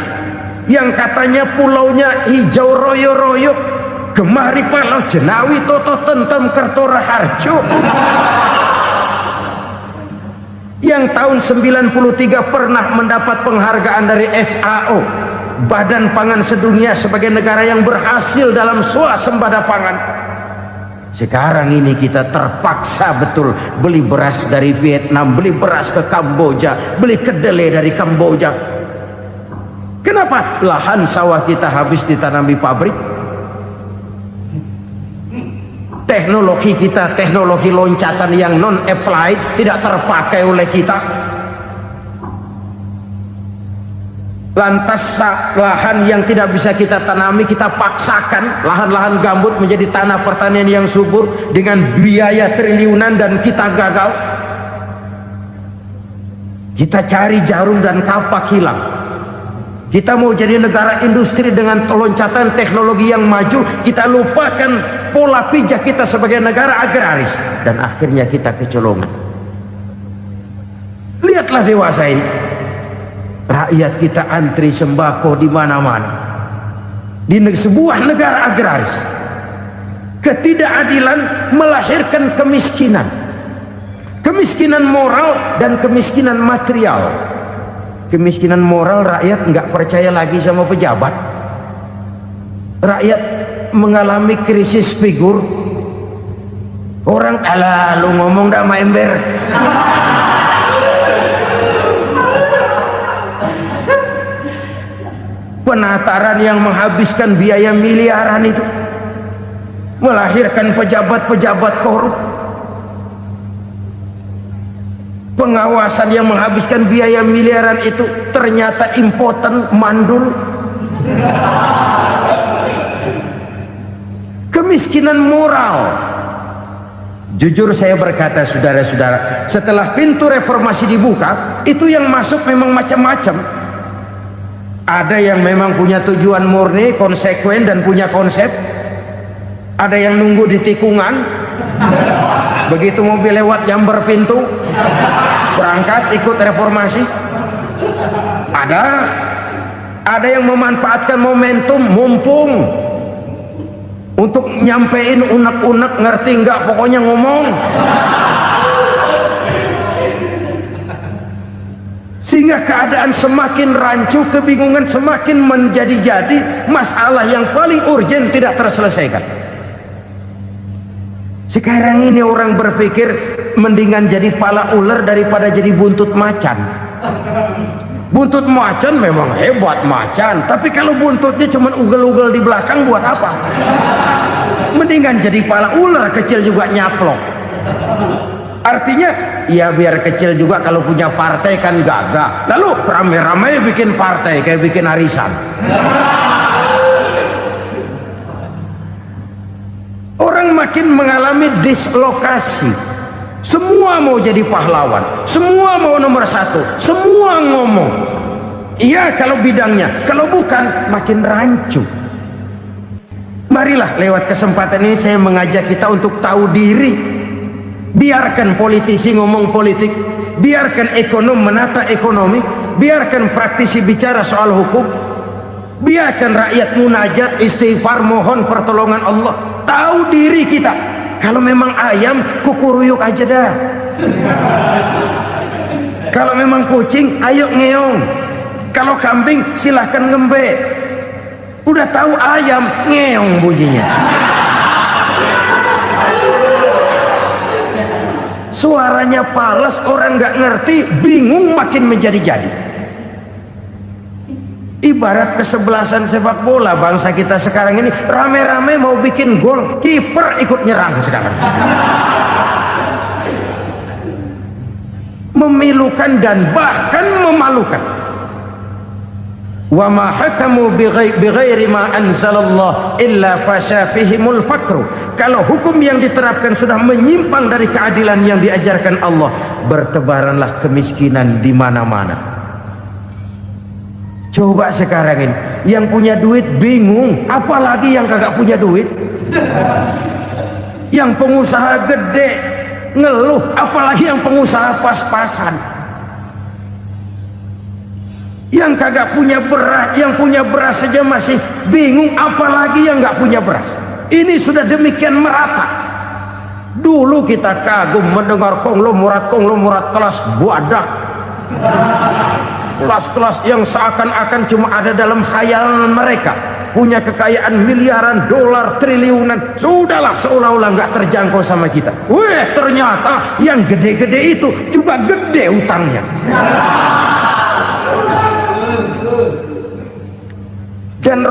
yang katanya pulaunya hijau royo-royo, Gemari Palau Jenawi Toto Tentem Kertora Harjo, yang tahun 93 pernah mendapat penghargaan dari FAO, Badan Pangan Sedunia, sebagai negara yang berhasil dalam swasembada pangan. Sekarang ini kita terpaksa betul beli beras dari Vietnam, beli beras ke Kamboja, beli kedelai dari Kamboja. Kenapa? Lahan sawah kita habis ditanami pabrik. Teknologi kita, teknologi loncatan yang non-applied, tidak terpakai oleh kita. Lantas lahan yang tidak bisa kita tanami, kita paksakan lahan-lahan gambut menjadi tanah pertanian yang subur dengan biaya triliunan, dan kita gagal. Kita cari jarum dan kapak hilang. Kita mau jadi negara industri dengan loncatan teknologi yang maju, kita lupakan pola pijak kita sebagai negara agraris, dan akhirnya kita kecolongan. Lihatlah dewasa ini. Rakyat kita antri sembako di mana-mana. Di sebuah negara agraris, ketidakadilan melahirkan kemiskinan. Kemiskinan moral dan kemiskinan material. Kemiskinan moral, rakyat nggak percaya lagi sama pejabat. Rakyat mengalami krisis figur. Orang, alah lu ngomong dah sama ember. Penataran yang menghabiskan biaya miliaran itu melahirkan pejabat-pejabat korup. Pengawasan yang menghabiskan biaya miliaran itu ternyata impoten, mandul. Kemiskinan moral. Jujur saya berkata, saudara-saudara, setelah pintu reformasi dibuka, itu yang masuk memang macam-macam. Ada yang memang punya tujuan murni, konsekuen, dan punya konsep. Ada yang nunggu di tikungan, begitu mobil lewat nyamber pintu, berangkat ikut reformasi. Ada yang memanfaatkan momentum, mumpung, untuk nyampein unek-unek, ngerti nggak, pokoknya ngomong. Sehingga keadaan semakin rancu, kebingungan semakin menjadi-jadi, masalah yang paling urgen tidak terselesaikan. Sekarang ini orang berpikir mendingan jadi pala ular daripada jadi buntut macan. Buntut macan memang hebat macan, tapi kalau buntutnya cuma ugel-ugel di belakang buat apa? Mendingan jadi pala ular kecil juga nyaplok. Artinya ya biar kecil juga kalau punya partai kan gagah. Lalu rame-rame bikin partai kayak bikin arisan. Orang makin mengalami dislokasi. Semua mau jadi pahlawan, semua mau nomor satu, semua ngomong iya kalau bidangnya, kalau bukan makin rancu. Marilah lewat kesempatan ini saya mengajak kita untuk tahu diri. Biarkan politisi ngomong politik, biarkan ekonom menata ekonomi, biarkan praktisi bicara soal hukum, biarkan rakyat munajat, istighfar, mohon pertolongan Allah. Tahu diri kita. Kalau memang ayam, kukuruyuk aja dah. Kalau memang kucing, ayo ngeong. Kalau kambing, silahkan ngembe. Udah tahu ayam, ngeong bunyinya. Suaranya palas, orang nggak ngerti, bingung, makin menjadi-jadi. Ibarat kesebelasan sepak bola bangsa kita sekarang ini, rame-rame mau bikin gol, kiper ikut nyerang sekarang. Memilukan dan bahkan memalukan. Wa ma hakamu bighairi ma anzalallah illa fasyafihimul fakru. Kalau hukum yang diterapkan sudah menyimpang dari keadilan yang diajarkan Allah, bertebaranlah kemiskinan di mana-mana. Coba sekarang ini yang punya duit bingung, apalagi yang kagak punya duit. Yang pengusaha gede ngeluh, apalagi yang pengusaha pas-pasan. Yang kagak punya beras, yang punya beras saja masih bingung, apalagi yang nggak punya beras. Ini sudah demikian merata. Dulu kita kagum mendengar konglomerat kelas buadak, kelas-kelas yang seakan-akan cuma ada dalam khayalan mereka, punya kekayaan miliaran dolar, triliunan. Sudahlah, seolah-olah nggak terjangkau sama kita. Weh, ternyata yang gede-gede itu juga gede utangnya. Dan